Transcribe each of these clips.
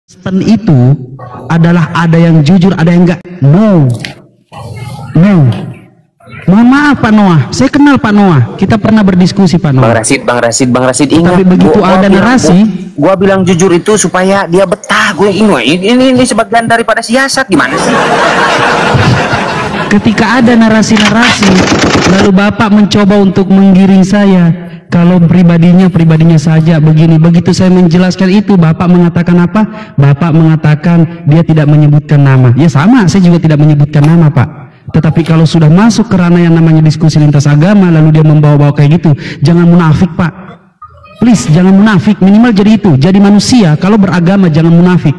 Kristen itu adalah ada yang jujur, ada yang enggak. No. Mohon maaf Pak Noah, saya kenal Pak Noah, kita pernah berdiskusi Pak Noah. Bang Rasid ingat. Tapi begitu ada narasi, gua bilang jujur itu supaya dia betah. Gue ini sebagian daripada siasat, gimana sih? Ketika ada narasi-narasi, lalu Bapak mencoba untuk menggiring saya. Kalau pribadinya saja begini. Begitu saya menjelaskan itu, Bapak mengatakan apa? Bapak mengatakan dia tidak menyebutkan nama. Ya sama, saya juga tidak menyebutkan nama Pak. Tetapi kalau sudah masuk ke ranah yang namanya diskusi lintas agama, lalu dia membawa-bawa kayak gitu, jangan munafik Pak. Please, jangan munafik. Minimal jadi itu, jadi manusia. Kalau beragama jangan munafik.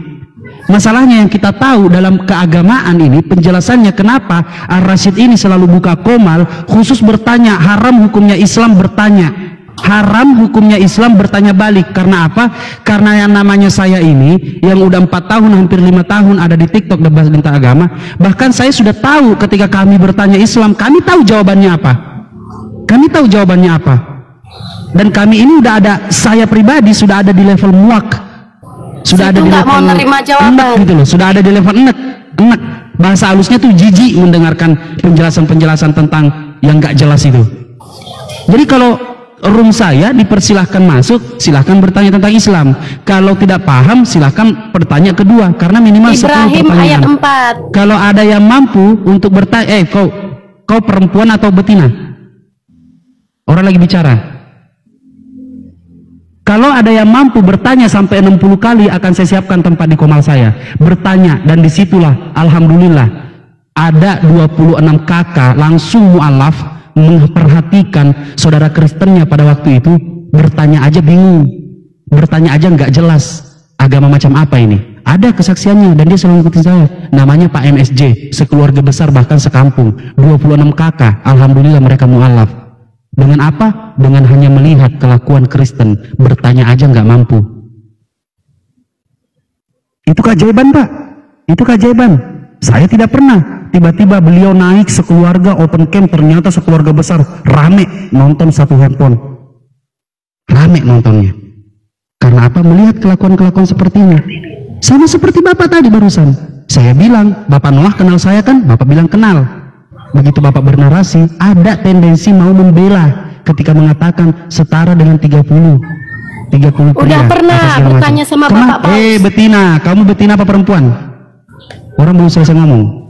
Masalahnya yang kita tahu dalam keagamaan ini, penjelasannya kenapa Ar-Rasyid ini selalu buka komal, khusus bertanya, haram hukumnya Islam bertanya. Haram hukumnya Islam bertanya balik. Karena apa? Karena yang namanya saya ini yang udah 4 tahun hampir 5 tahun ada di TikTok debat tentang agama, bahkan saya sudah tahu ketika kami bertanya Islam, kami tahu jawabannya apa. Dan kami ini udah ada, saya pribadi sudah ada di level muak, sudah ada di level enek gitu loh, sudah ada di level enek. Bahasa halusnya tuh jijik mendengarkan penjelasan tentang yang gak jelas itu. Jadi kalau room saya dipersilahkan masuk, silahkan bertanya tentang Islam. Kalau tidak paham silahkan bertanya kedua, karena minimal 10 pertanyaan. Ayat 4. Kalau ada yang mampu untuk bertanya, kau perempuan atau betina? Orang lagi bicara. Kalau ada yang mampu bertanya sampai 60 kali, akan saya siapkan tempat di komal saya. Bertanya, dan disitulah alhamdulillah ada 26 kakak langsung mu'alaf memperhatikan saudara Kristennya pada waktu itu. Bertanya aja bingung, bertanya aja nggak jelas agama macam apa ini. Ada kesaksiannya dan dia selalu ikutin saya. Namanya Pak MSJ, sekeluarga besar bahkan sekampung, 26 kakak. Alhamdulillah mereka mu'alaf. Dengan apa? Dengan hanya melihat kelakuan Kristen, bertanya aja nggak mampu. Itu keajaiban Pak, itu keajaiban. Saya tidak pernah tiba-tiba beliau naik sekeluarga open camp, ternyata sekeluarga besar rame nonton satu handphone, rame nontonnya. Karena apa? Melihat kelakuan-kelakuan sepertinya. Sama seperti Bapak tadi barusan, saya bilang Bapak Noah kenal saya kan? Bapak bilang kenal. Begitu Bapak bernarasi, ada tendensi mau membela ketika mengatakan setara dengan 30 pria. Udah pernah bertanya sama Bapak Paus. Betina, kamu betina apa perempuan? Orang belum selesai ngomong.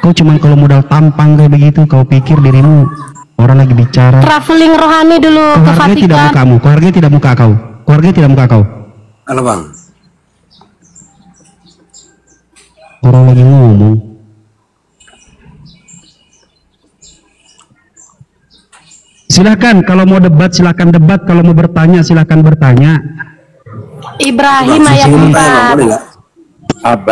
Kau cuman kalau modal tampang kayak begitu, kau pikir dirimu orang lagi bicara. Traveling rohani dulu ke Vatikan. Tidak mukamu, keluarga tidak muka kau. Keluarga tidak muka kau. Halo Bang. Orang lagi ngomong. Silakan kalau mau debat silakan debat, kalau mau bertanya silakan bertanya. Ibrahim ayat 4.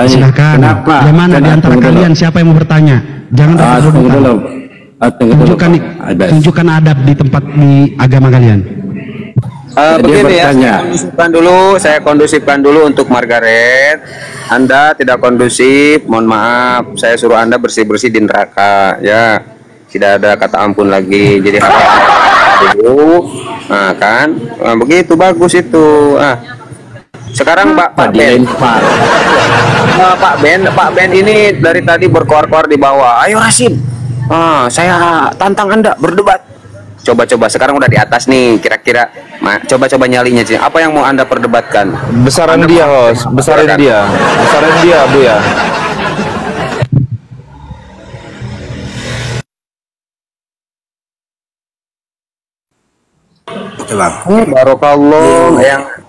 Silakan. Kenapa? Yang mana di antara kalian siapa yang mau bertanya? Jangan dulu. Tunjukkan adab di tempat di agama kalian. Begini ya, saya kondusifkan dulu untuk Margaret. Anda tidak kondusif, mohon maaf. Saya suruh Anda bersih-bersih di neraka, ya. Tidak ada kata ampun lagi. Jadi dulu, nah kan, begitu bagus itu. Sekarang Pak Ben, Pak Ben ini dari tadi berkoar-koar di bawah. Ayo Rasid, saya tantang Anda berdebat. Coba sekarang udah di atas nih, kira-kira coba nyalinya sih. Apa yang mau Anda perdebatkan? Besaran Anda dia, host. Besaran dia, Bu ya. Barokallah.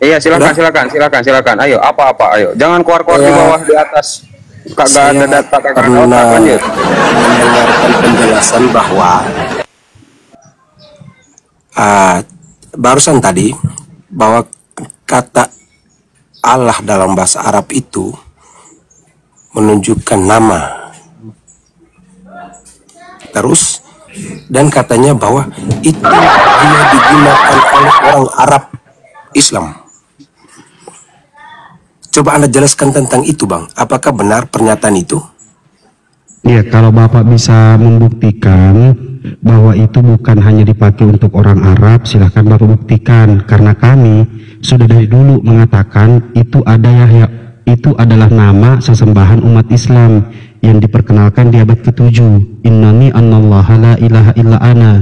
Iya, silakan. Ayo, apa? Ayo. Jangan keluar-keluar di bawah, di atas. Kagak ada data, kagak ada otak, lanjut. Mendengarkan penjelasan bahwa barusan tadi bahwa kata Allah dalam bahasa Arab itu menunjukkan nama. Terus dan katanya bahwa itu hanya digunakan oleh orang Arab Islam. Coba Anda jelaskan tentang itu Bang, apakah benar pernyataan itu? Ya, kalau Bapak bisa membuktikan bahwa itu bukan hanya dipakai untuk orang Arab, silahkan Bapak buktikan. Karena kami sudah dari dulu mengatakan itu adalah nama sesembahan umat Islam yang diperkenalkan di abad ke-7. Innani annallaha la ilaha illa ana.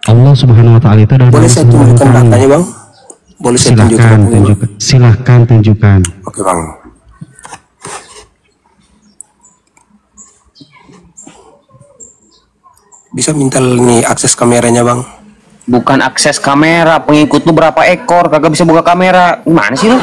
Allah Subhanahu wa taala itu adalah Boleh saya tunjukkan datanya, Bang? Boleh saya tunjukkan? Silahkan tunjukkan. Oke, Bang. Bisa minta nih akses kameranya, Bang? Bukan akses kamera, pengikut lu berapa ekor, kagak bisa buka kamera. Gimana sih lu?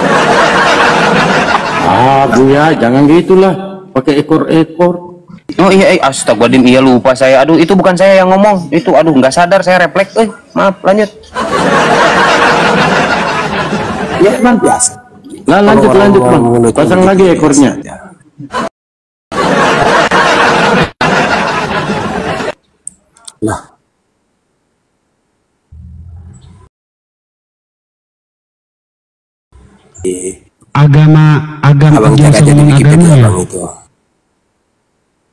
Ah, Buya, jangan gitulah. Pakai ekor-ekor. Oh iya, astagfirullahaladzim, iya lupa saya. Aduh, itu bukan saya yang ngomong. Itu, aduh, nggak sadar, saya refleks. Maaf, lanjut. Ya, Bang, biasa. Nah, lanjut, Bang. Pasang lagi ekornya. Lah. Agama Abang jaga jadi Wikipedia, ya? Bang, itu.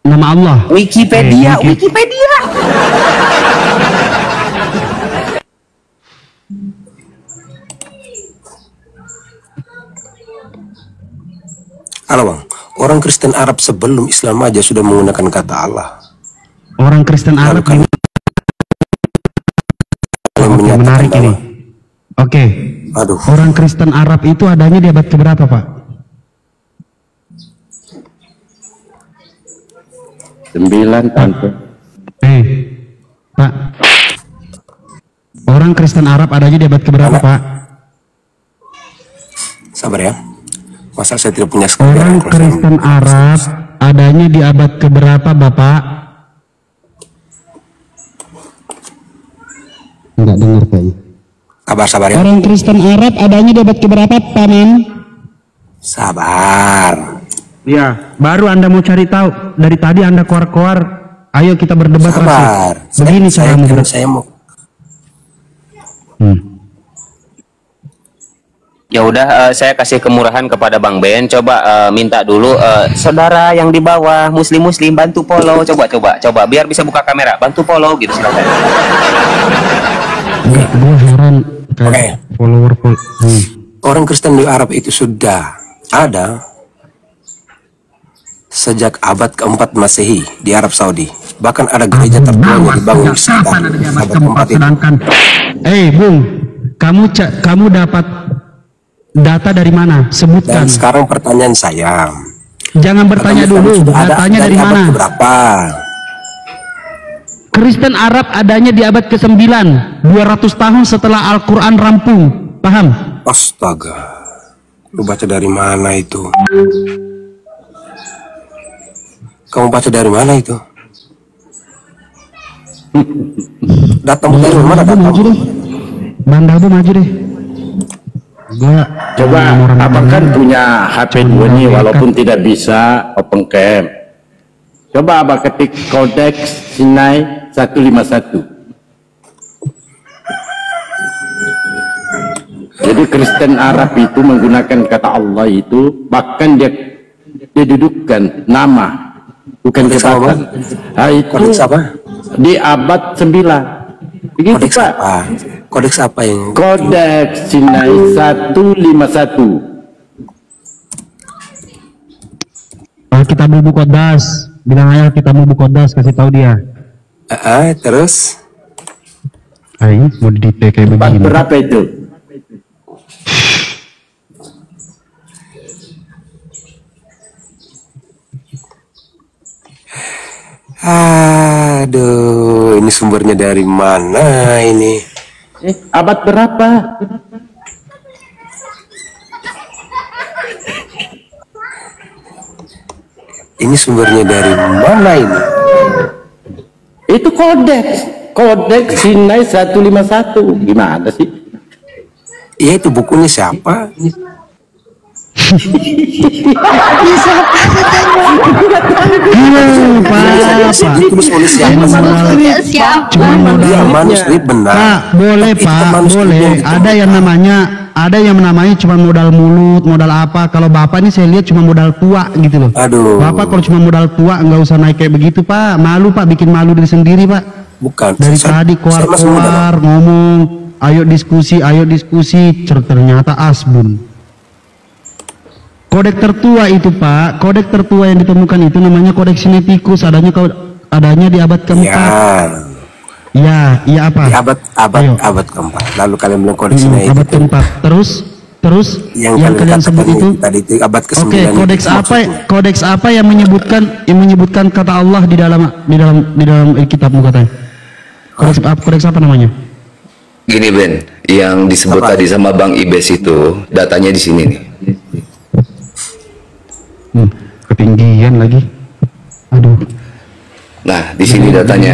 Nama Allah. Wikipedia. Halo, Bang. Orang Kristen Arab sebelum Islam aja sudah menggunakan kata Allah. Orang Kristen Arab ini menarik ini. Oke. Aduh. Orang Kristen Arab itu adanya di abad keberapa, Pak? 9, Tante. Pak. Orang Kristen Arab adanya di abad keberapa, Pak? Sabar ya. Masa saya tidak punya Orang Kristen Arab adanya di abad keberapa, Bapak? Enggak dengar kayaknya. Sabar ya. Orang Kristen Arab adanya di abad keberapa, Paman? Sabar. Ya, baru Anda mau cari tahu. Dari tadi Anda koar-koar. Ayo kita berdebat. Sabar. Begini saya mau. Ya udah, saya kasih kemurahan kepada Bang Ben. Coba minta dulu saudara yang di bawah muslim bantu follow. Coba biar bisa buka kamera. Bantu follow gitu, silakan. Enggak, gue heran kayak follower. Orang Kristen di Arab itu sudah ada sejak abad ke-4 Masehi di Arab Saudi. Bahkan ada gereja tertua yang dibangun di sekitar abad ke-4 itu. Bung, kamu dapat data dari mana? Sebutkan. Dan sekarang pertanyaan saya. Jangan bertanya dulu, datanya dari mana? Berapa? Kristen Arab adanya di abad ke-9, 200 tahun setelah Al-Quran rampung. Paham? Astaga. Lu baca dari mana itu? Kamu baca dari mana itu? Datang dari mana? Maju deh. Bandalbo maju deh. Coba abang kan punya HP 2 nih, walaupun tidak bisa open cam. Coba abang ketik Codex Sinai 151. Jadi Kristen Arab itu menggunakan kata Allah itu, bahkan dia didudukkan nama, bukan jabatan. Nah, itu di abad 9. Begitu, Kodeks Pak. apa? Kodeks apa yang? Kodeks Sinai 151. Kita buku kodas. Bilang aja kita buku kodas, kasih tahu dia. Terus? Ayo, mau didikte kayak begini. Berapa itu? Aduh, ini sumbernya dari mana ini? Abad berapa? Ini sumbernya dari mana ini? Itu Kodeks Sinai 151. Gimana sih? Iya, itu bukunya siapa? Siapa? Manuskrip benar. Pak, boleh Pak, boleh. Ada yang namanya ada yang namanya cuma modal mulut, modal apa. Kalau bapak ini saya lihat cuma modal tua gitu loh. Aduh. Bapak kalau cuma modal tua nggak usah naik kayak begitu pak. Malu pak, bikin malu diri sendiri pak. Bukan. Dari tadi keluar ngomong, ayo diskusi, ternyata asbun. Kodek tertua itu pak, kodek tertua yang ditemukan itu namanya kodek Sinaiticus, adanya di abad keempat. Ya, iya apa? Di abad keempat. Lalu kalian bilang kodek Sinaiticus. Abad keempat. Terus yang kalian sebut itu tadi itu abad ke-9. Oke, kodeks apa yang menyebutkan kata Allah di dalam kitabmu katanya? Kodeks apa namanya? Gini Ben, yang disebut tadi sama Bang Ibes itu datanya di sini nih. Ketinggian lagi. Aduh. Nah, di sini datanya.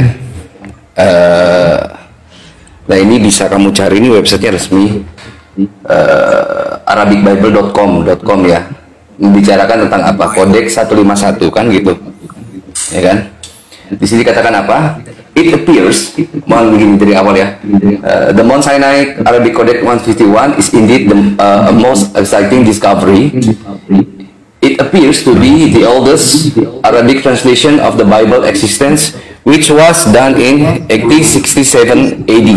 Nah, ini bisa kamu cari, ini websitenya resmi. Arabicbible.com ya. Membicarakan tentang apa? Kodeks 151 kan gitu. Ya kan? Di sini katakan apa? It appears, mohon begini dari awal ya. The Mount Sinai Arabic Codex 151 is indeed the most exciting discovery. It appears to be the oldest Arabic translation of the Bible existence, which was done in 1867 AD.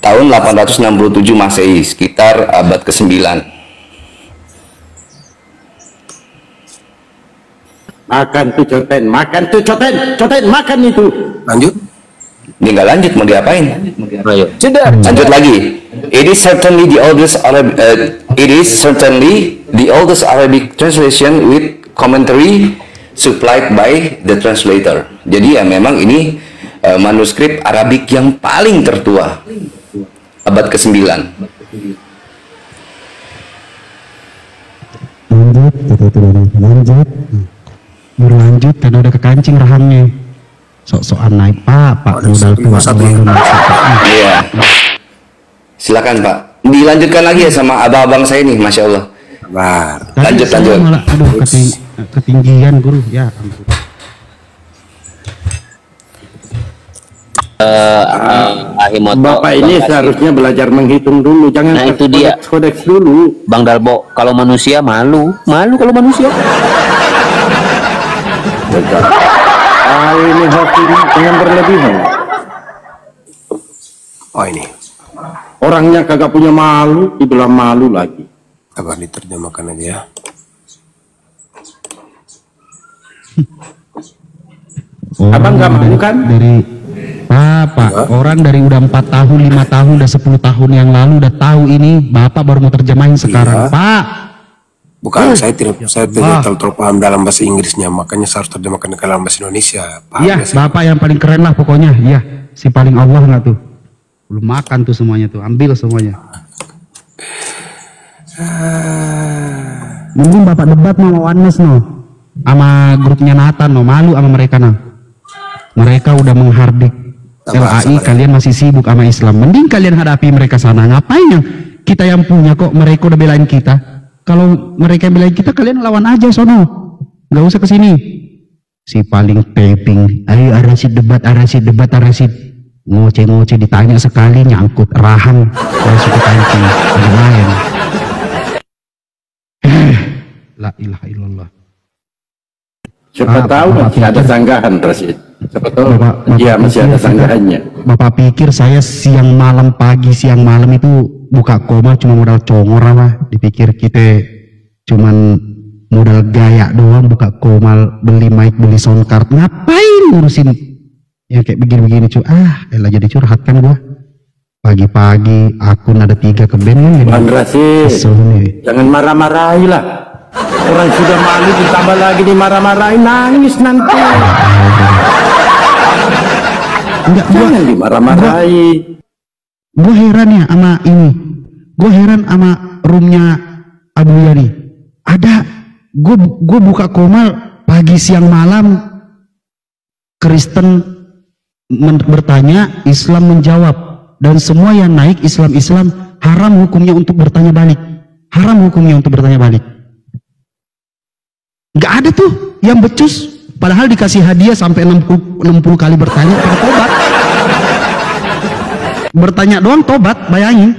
Tahun 867 Masehi, sekitar abad ke-9. Makan tuh coten, makan itu. Lanjut. Ini nggak lanjut, mau diapain? Lanjut lagi. It is certainly the oldest Arabic translation with commentary supplied by the translator. Jadi ya memang ini manuskrip Arabik yang paling tertua, abad ke-9. Berlanjut karena udah kekancing rahamnya. Sok-sokan naik pak modal tua. Iya. Silakan Pak. Dilanjutkan lagi ya sama abang-abang saya nih, masya Allah. Lanjut. Malah, aduh ketinggian guru ya. Bapak ini seharusnya belajar menghitung dulu, jangan itu dia kodeks dulu. Bang Dalbo, kalau manusia malu kalau manusia. Ini hakim dengan berlebihan. Oh ini. Orangnya kagak punya malu, dibilang malu lagi. Apa diterjemahkan aja ya? Abang nggak malu kan? Dari Pak, orang dari udah 4 tahun, 5 tahun, udah 10 tahun yang lalu udah tahu ini, Bapak baru mau terjemahin sekarang, Pak. Bukan, saya tidak terlalu paham dalam bahasa Inggrisnya, makanya saya harus terjemahkan ke dalam bahasa Indonesia. Iya, Bapak yang paling keren lah pokoknya, iya, si paling Allah nggak tuh. Belum makan tuh semuanya tuh, ambil semuanya. Mungkin Bapak debat sama Oneness no, sama grupnya Nathan no, malu sama mereka no. Mereka udah menghardik LAI, kalian masih sibuk sama Islam. Mending kalian hadapi mereka sana. Ngapain yang kita yang punya kok, mereka udah belain kita. Kalau mereka belain kita, kalian lawan aja sono. Nggak usah kesini. Si paling taping, ayo Arasid debat. Ngoceh-ngoceh ditanya sekali nyangkut rahang. Kalau suka kancing, ada lain. La ilaha illallah. Siapa tahu masih ada sanggahan, Rasid. Siapa tahu dia masih ada sanggahannya. Bapak pikir saya siang malam itu buka koma cuma modal congor apa? Dipikir kita cuman modal gaya doang, buka koma, beli mic, beli sound card, ngapain ngurusin yang kayak begini-begini cuy? Elah jadi curhat kan gua. Pagi-pagi akun ada 3 ke band kan. Bang Rasid, jangan marah-marahi lah. Orang sudah malu ditambah lagi dimarah-marahin, nangis nanti. Enggak, jangan dimarah-marahi. Gue heran ya sama ini. Gue heran sama roomnya Abu Yani. Ada, gue buka komal pagi siang malam, Kristen bertanya, Islam menjawab, dan semua yang naik Islam haram hukumnya untuk bertanya balik. Haram hukumnya untuk bertanya balik. Nggak ada tuh yang becus, padahal dikasih hadiah sampai 60 kali bertanya pada tobat. Bertanya doang tobat, bayangin.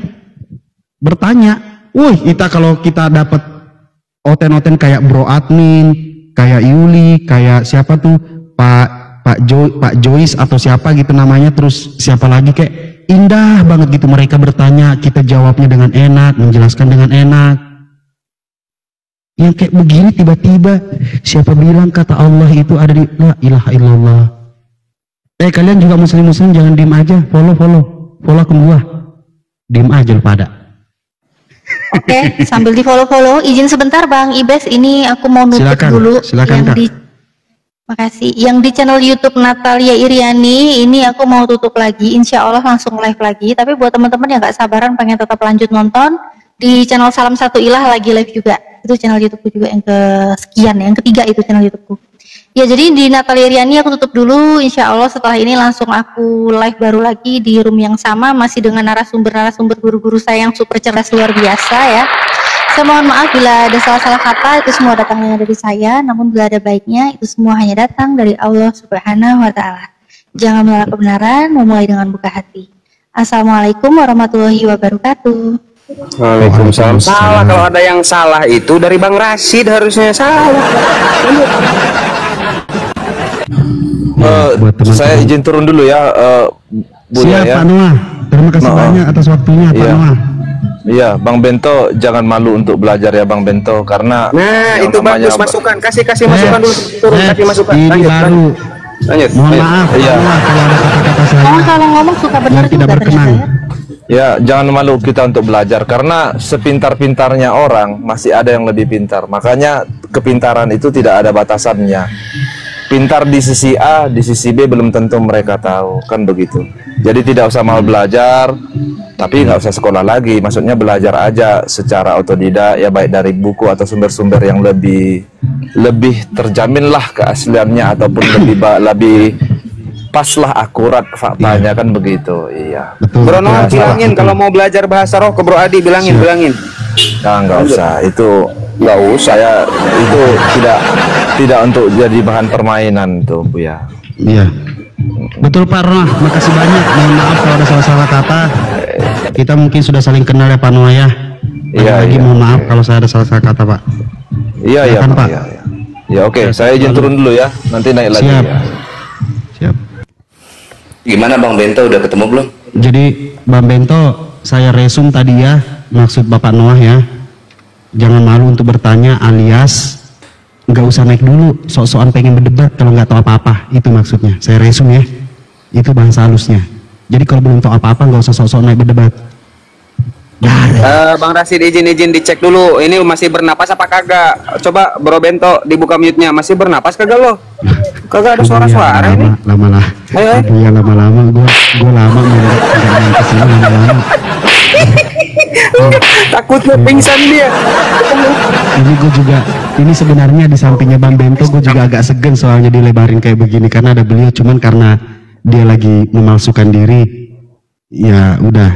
bertanya. Wih, kalau kita dapat oten-oten kayak Bro Admin, kayak Yuli, kayak siapa tuh Pak Joyce atau siapa gitu namanya, terus siapa lagi, kayak indah banget gitu mereka bertanya, kita jawabnya dengan enak, menjelaskan dengan enak. Yang kayak begini tiba-tiba siapa bilang kata Allah itu ada di la ilaha illallah. Kalian juga muslim-muslim jangan diem aja, follow akun gua. Diem aja lu pada. Oke, sambil di follow, izin sebentar Bang Ibes, ini aku mau nutup dulu. Silakan Kak. Makasih. Yang di channel YouTube Natalia Iriani, ini aku mau tutup lagi. Insya Allah langsung live lagi. Tapi buat teman-teman yang gak sabaran pengen tetap lanjut nonton, di channel Salam Satu Ilah lagi live juga. Itu channel YouTubeku juga yang kesekian, yang ketiga itu channel YouTubeku. Ya, jadi di Natalia Iriani aku tutup dulu. Insya Allah setelah ini langsung aku live baru lagi di room yang sama, masih dengan narasumber guru-guru saya yang super cerdas luar biasa ya. Saya mohon maaf bila ada salah-salah kata, itu semua datangnya dari saya, namun bila ada baiknya, itu semua hanya datang dari Allah Subhanahu wa Ta'ala. Jangan menolak kebenaran, memulai dengan buka hati. Assalamualaikum warahmatullahi wabarakatuh. Waalaikumsalam. Salah, kalau ada yang salah itu dari Bang Rashid harusnya salah. Saya izin turun dulu ya, Siap ya. Pak Noah, terima kasih banyak atas waktunya Pak Noah. Iya, Bang Bento jangan malu untuk belajar ya Bang Bento, karena itu bagus masukan, kasih masukan dulu, turun kasih masukan. Lanjut. Mohon maaf iya. kalau ada kata-kata saya kalau ngomong suka benar tidak berkenan. Ya, jangan malu kita untuk belajar, karena sepintar-pintarnya orang masih ada yang lebih pintar. Makanya kepintaran itu tidak ada batasannya. Pintar di sisi A, di sisi B belum tentu mereka tahu, kan begitu. Jadi tidak usah mau belajar, tapi nggak usah sekolah lagi. Maksudnya belajar aja secara otodidak ya, baik dari buku atau sumber-sumber yang lebih terjaminlah keasliannya, ataupun lebih paslah akurat faktanya, kan begitu. Iya. Bro Noah bilangin kalau mau belajar bahasa roh ke Bro Adi, bilangin. Nah, nggak usah, itu nggak usah ya, itu tidak untuk jadi bahan permainan tuh Bu ya. Iya. Betul Pak Noah, makasih banyak. Mohon maaf kalau ada salah-salah kata. Kita mungkin sudah saling kenal ya Pak Noah ya. Lagi mohon maaf kalau saya ada salah-salah kata Pak. Iya kan, Pak. Ya oke, saya izin turun dulu ya. Nanti naik lagi. Siap. Ya. Siap. Gimana Bang Bento, udah ketemu belum? Jadi Bang Bento, saya resum tadi ya, maksud Bapak Noah ya. Jangan malu untuk bertanya, alias nggak usah naik dulu sok-sokan pengen berdebat kalau nggak tahu apa-apa, itu maksudnya. Saya resum ya, itu bahasa halusnya. Jadi kalau belum tahu apa-apa nggak usah sok-sok naik berdebat. Bang Rashid izin dicek dulu, ini masih bernapas apa kagak? Coba Bro Bento dibuka mute-nya, masih bernapas kagak lo? Kagak ada suara-suara ini. Lama-lama. Iya lama-lama, gue lama main kesini lama-lama. Takutnya pingsan dia. Ini gue juga, ini sebenarnya di sampingnya Bang Bento gue juga agak segan soalnya dilebarin kayak begini, karena ada beliau, cuman karena dia lagi memalsukan diri, ya udah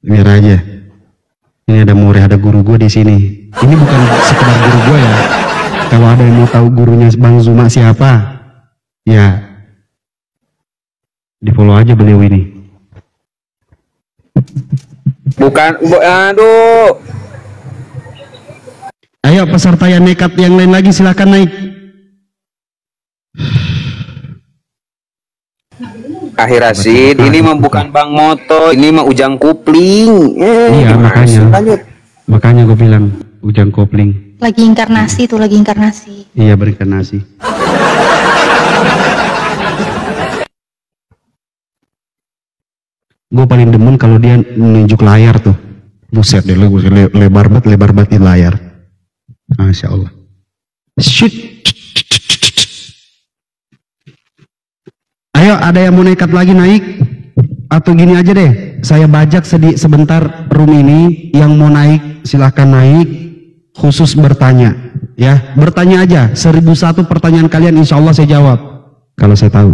biar aja. Ini ada murid, ada guru gue di sini. Ini bukan sekedar guru gue ya. Kalau ada yang mau tahu gurunya Bang Zuma siapa, ya di follow aja beliau ini. Bukan, aduh. Ayo peserta yang nekat yang lain lagi silakan naik. Akhir Rashid, ini mah bukan Bang Moto, ini mah Ujang Kupling. Iya makanya gue bilang Ujang Kopling. Lagi inkarnasi tuh, lagi inkarnasi. Iya berinkarnasi. Gue paling demen kalau dia nunjuk layar tuh. Buset deh, lebar banget di layar. Masya Allah. Shit. Ayo, ada yang mau nekat lagi naik? Atau gini aja deh, saya bajak sebentar room ini. Yang mau naik silahkan naik, khusus bertanya ya, bertanya aja. 1001 pertanyaan kalian insya Allah saya jawab kalau saya tahu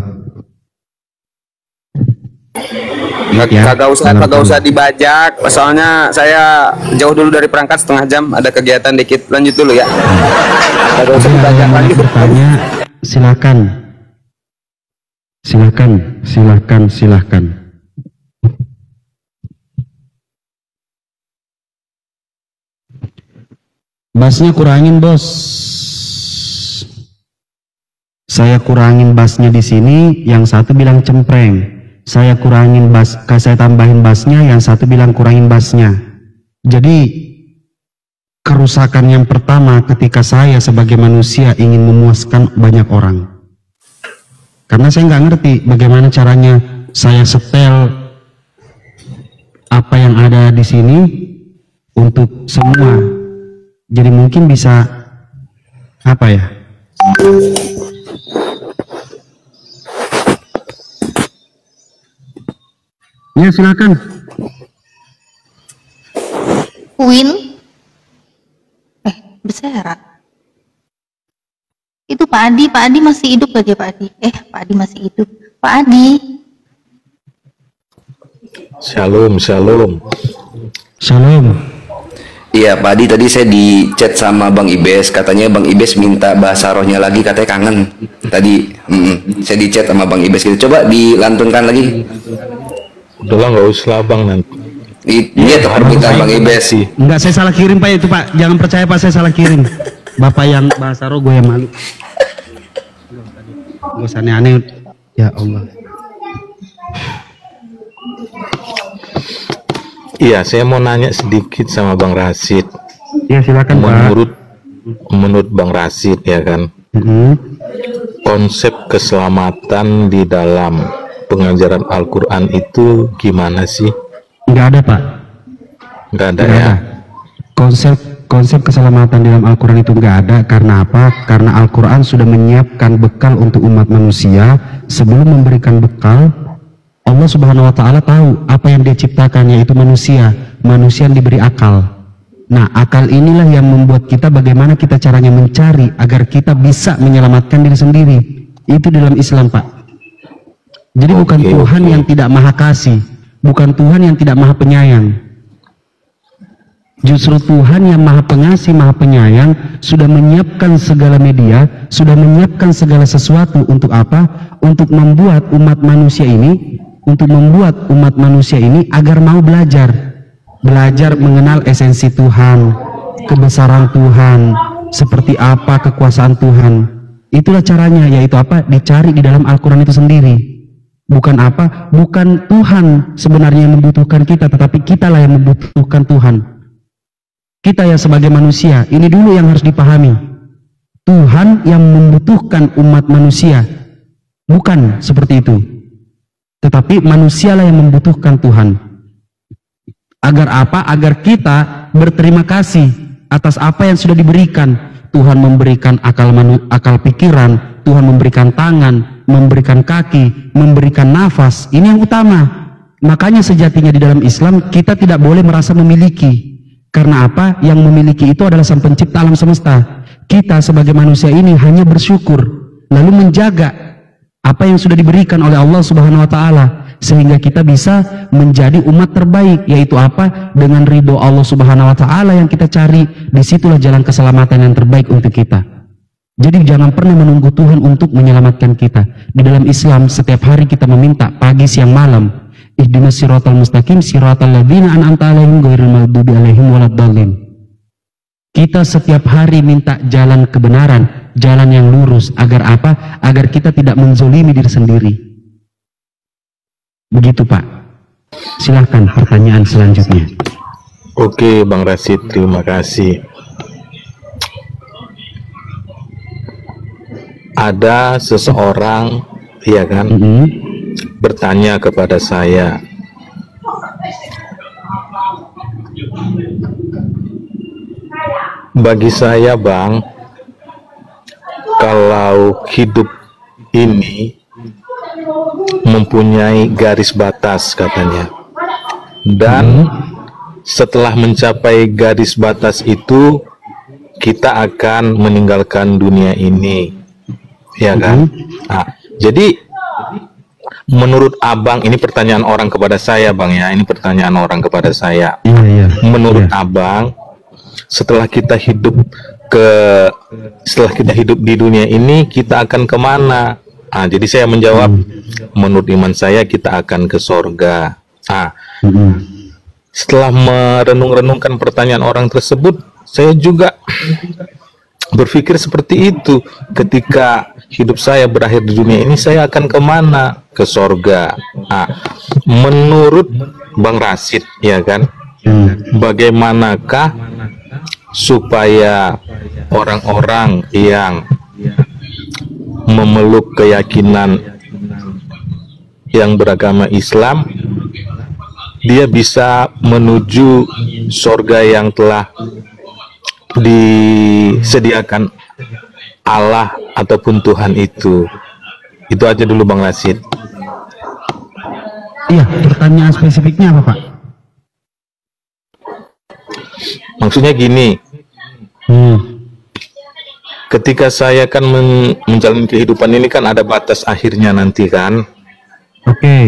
ya. Kagak usah dibajak, soalnya saya jauh dulu dari perangkat setengah jam, ada kegiatan dikit. Lanjut dulu ya. Kagak usah dibajak lagi. Bertanya silakan. Bassnya kurangin, bos. Saya kurangin bassnya di sini, yang satu bilang cempreng. Saya kurangin bass, saya tambahin bassnya, yang satu bilang kurangin bassnya. Jadi kerusakan yang pertama ketika saya sebagai manusia ingin memuaskan banyak orang. Karena saya nggak ngerti bagaimana caranya saya setel apa yang ada di sini untuk semua. Jadi mungkin bisa apa ya? Ya silakan. Win. Bersera. Itu Pak Adi masih hidup gak ya Pak Adi? Pak Adi masih hidup. Pak Adi. Shalom. Shalom. Iya, Pak Adi tadi saya di chat sama Bang Ibes, katanya Bang Ibes minta bahasa rohnya lagi, katanya kangen. Tadi saya di chat sama Bang Ibes gitu. Coba dilantunkan lagi. Udahlah nggak usah Bang nanti. Iya tuh permintaan Bang Ibes sih. Enggak, saya salah kirim Pak itu Pak. Jangan percaya Pak, saya salah kirim. Bapak yang bahasa roh, gue yang malu. Gak usah aneh-aneh. Ya Allah. Iya, saya mau nanya sedikit sama Bang Rasid. Ya silakan Pak. Menurut Bang Rasid ya kan, konsep keselamatan di dalam pengajaran Al-Quran itu gimana sih? Nggak ada Pak. Nggak ada ya. Konsep keselamatan dalam Al-Quran itu nggak ada. Karena apa? Karena Al-Quran sudah menyiapkan bekal untuk umat manusia. Sebelum memberikan bekal, Allah Subhanahu wa Ta'ala tahu apa yang Dia ciptakan, yaitu manusia yang diberi akal. Nah, akal inilah yang membuat kita bagaimana kita caranya mencari agar kita bisa menyelamatkan diri sendiri. Itu dalam Islam Pak. Jadi bukan Tuhan yang tidak maha kasih, bukan Tuhan yang tidak maha penyayang. Justru Tuhan yang maha pengasih, maha penyayang sudah menyiapkan segala media, sudah menyiapkan segala sesuatu untuk apa? Untuk membuat umat manusia ini, agar mau belajar mengenal esensi Tuhan, kebesaran Tuhan, seperti apa kekuasaan Tuhan. Itulah caranya, yaitu apa? Dicari di dalam Al-Quran itu sendiri. Bukan apa? Bukan Tuhan sebenarnya yang membutuhkan kita, tetapi kitalah yang membutuhkan Tuhan. Kita yang sebagai manusia, ini dulu yang harus dipahami. Tuhan yang membutuhkan umat manusia, bukan seperti itu. Tetapi manusialah yang membutuhkan Tuhan. Agar apa? Agar kita berterima kasih atas apa yang sudah diberikan. Tuhan memberikan akal pikiran, Tuhan memberikan tangan, memberikan kaki, memberikan nafas. Ini yang utama. Makanya sejatinya di dalam Islam kita tidak boleh merasa memiliki. Karena apa? Yang memiliki itu adalah Sang Pencipta alam semesta. Kita sebagai manusia ini hanya bersyukur, lalu menjaga apa yang sudah diberikan oleh Allah Subhanahu wa Ta'ala, sehingga kita bisa menjadi umat terbaik, yaitu apa? Dengan ridho Allah Subhanahu wa Ta'ala yang kita cari. Disitulah jalan keselamatan yang terbaik untuk kita. Jadi jangan pernah menunggu Tuhan untuk menyelamatkan kita. Di dalam Islam setiap hari kita meminta, pagi siang malam, ihdinas siratal mustaqim siratal ladzina an'amta 'alaihim ghairil maghdubi 'alaihim waladdallin. Kita setiap hari minta jalan kebenaran, jalan yang lurus. Agar apa? Agar kita tidak menzolimi diri sendiri. Begitu Pak. Silahkan pertanyaan selanjutnya. Oke Bang Rasid, terima kasih. Ada seseorang, ya kan, bertanya kepada saya, bagi saya Bang, kalau hidup ini mempunyai garis batas katanya, dan setelah mencapai garis batas itu kita akan meninggalkan dunia ini, ya kan? Nah, jadi menurut Abang, ini pertanyaan orang kepada saya Bang ya, ini pertanyaan orang kepada saya. Menurut Abang, setelah kita hidup di dunia ini kita akan kemana? Nah, jadi saya menjawab, menurut iman saya kita akan ke sorga. Nah, setelah merenung-renungkan pertanyaan orang tersebut, saya juga berpikir seperti itu. Ketika hidup saya berakhir di dunia ini, saya akan kemana? Ke sorga. Nah, menurut Bang Rasid, ya kan, bagaimanakah supaya orang-orang yang memeluk keyakinan yang beragama Islam, dia bisa menuju sorga yang telah disediakan Allah ataupun Tuhan itu? Itu aja dulu Bang Rasid. Iya, pertanyaan spesifiknya apa Pak? Maksudnya gini, ketika saya kan menjalani kehidupan ini kan ada batas akhirnya nanti kan. Oke.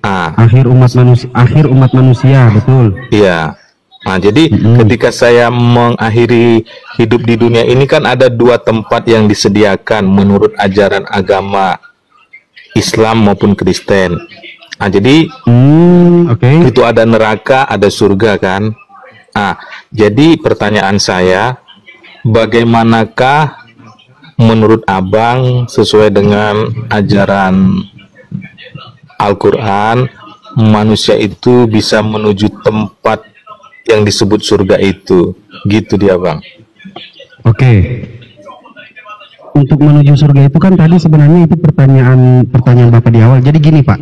Akhir umat manusia, betul. Iya. Nah, jadi ketika saya mengakhiri hidup di dunia ini kan ada dua tempat yang disediakan menurut ajaran agama Islam maupun Kristen. Nah, jadi itu ada neraka, ada surga kan. Nah, jadi pertanyaan saya, bagaimanakah menurut Abang sesuai dengan ajaran Al-Quran, manusia itu bisa menuju tempat yang disebut surga itu? Gitu dia Bang. Oke. Untuk menuju surga itu kan tadi sebenarnya itu pertanyaan Bapak di awal. Jadi gini Pak,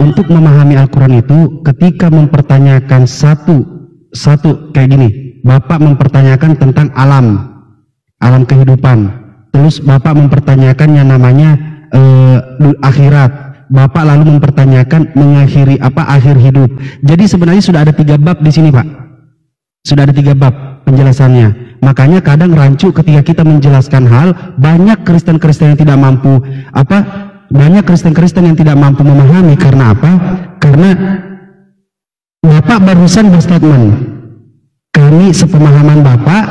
untuk memahami Al-Quran itu ketika mempertanyakan satu kayak gini, Bapak mempertanyakan tentang alam kehidupan, terus Bapak mempertanyakan yang namanya akhirat, Bapak lalu mempertanyakan mengakhiri akhir hidup. Jadi sebenarnya sudah ada 3 bab di sini Pak, sudah ada 3 bab penjelasannya. Makanya kadang rancu ketika kita menjelaskan hal, banyak Kristen-Kristen yang tidak mampu banyak Kristen-Kristen yang tidak mampu memahami. Karena apa? Karena Bapak barusan berstatement, kami sepemahaman Bapak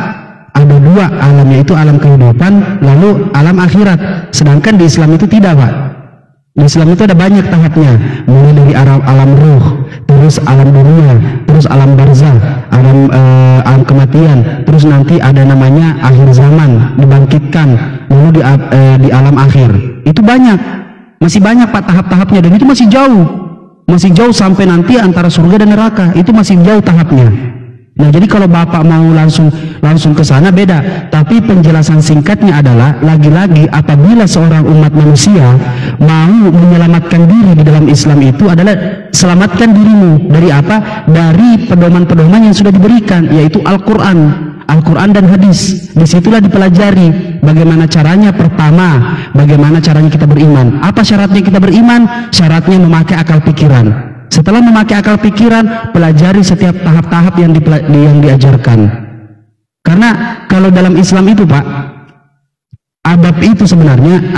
ada 2 alam, yaitu alam kehidupan lalu alam akhirat. Sedangkan di Islam itu tidak Pak. Di Islam itu ada banyak tahapnya, mulai dari alam ruh, terus alam dunia, terus alam barzah, alam kematian, terus nanti ada namanya akhir zaman, dibangkitkan, lalu di alam akhir. Itu banyak, masih banyak Pak tahap-tahapnya, dan itu masih jauh sampai nanti antara surga dan neraka, itu masih jauh tahapnya. Nah, jadi kalau Bapak mau langsung ke sana beda, tapi penjelasan singkatnya adalah lagi-lagi apabila seorang umat manusia mau menyelamatkan diri di dalam Islam itu adalah selamatkan dirimu dari apa? Dari pedoman-pedoman yang sudah diberikan, yaitu Al-Quran dan hadis. Disitulah dipelajari bagaimana caranya. Pertama, bagaimana caranya kita beriman. Apa syaratnya kita beriman? Syaratnya memakai akal pikiran. Setelah memakai akal pikiran, pelajari setiap tahap-tahap yang diajarkan. Karena kalau dalam Islam itu Pak, adab itu sebenarnya,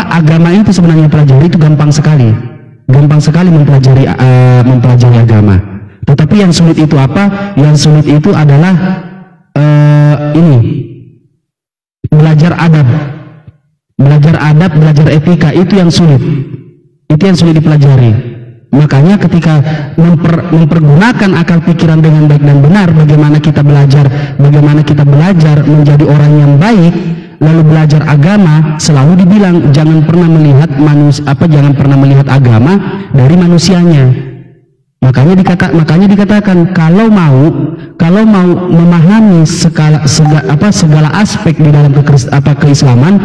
agama itu sebenarnya pelajari itu gampang sekali mempelajari agama. Tetapi yang sulit itu apa? Yang sulit itu adalah belajar adab, belajar etika, itu yang sulit dipelajari. Makanya ketika mempergunakan akal pikiran dengan baik dan benar, bagaimana kita belajar menjadi orang yang baik, lalu belajar agama, selalu dibilang jangan pernah melihat agama dari manusianya. Makanya dikatakan kalau mau memahami segala aspek di dalam keislaman,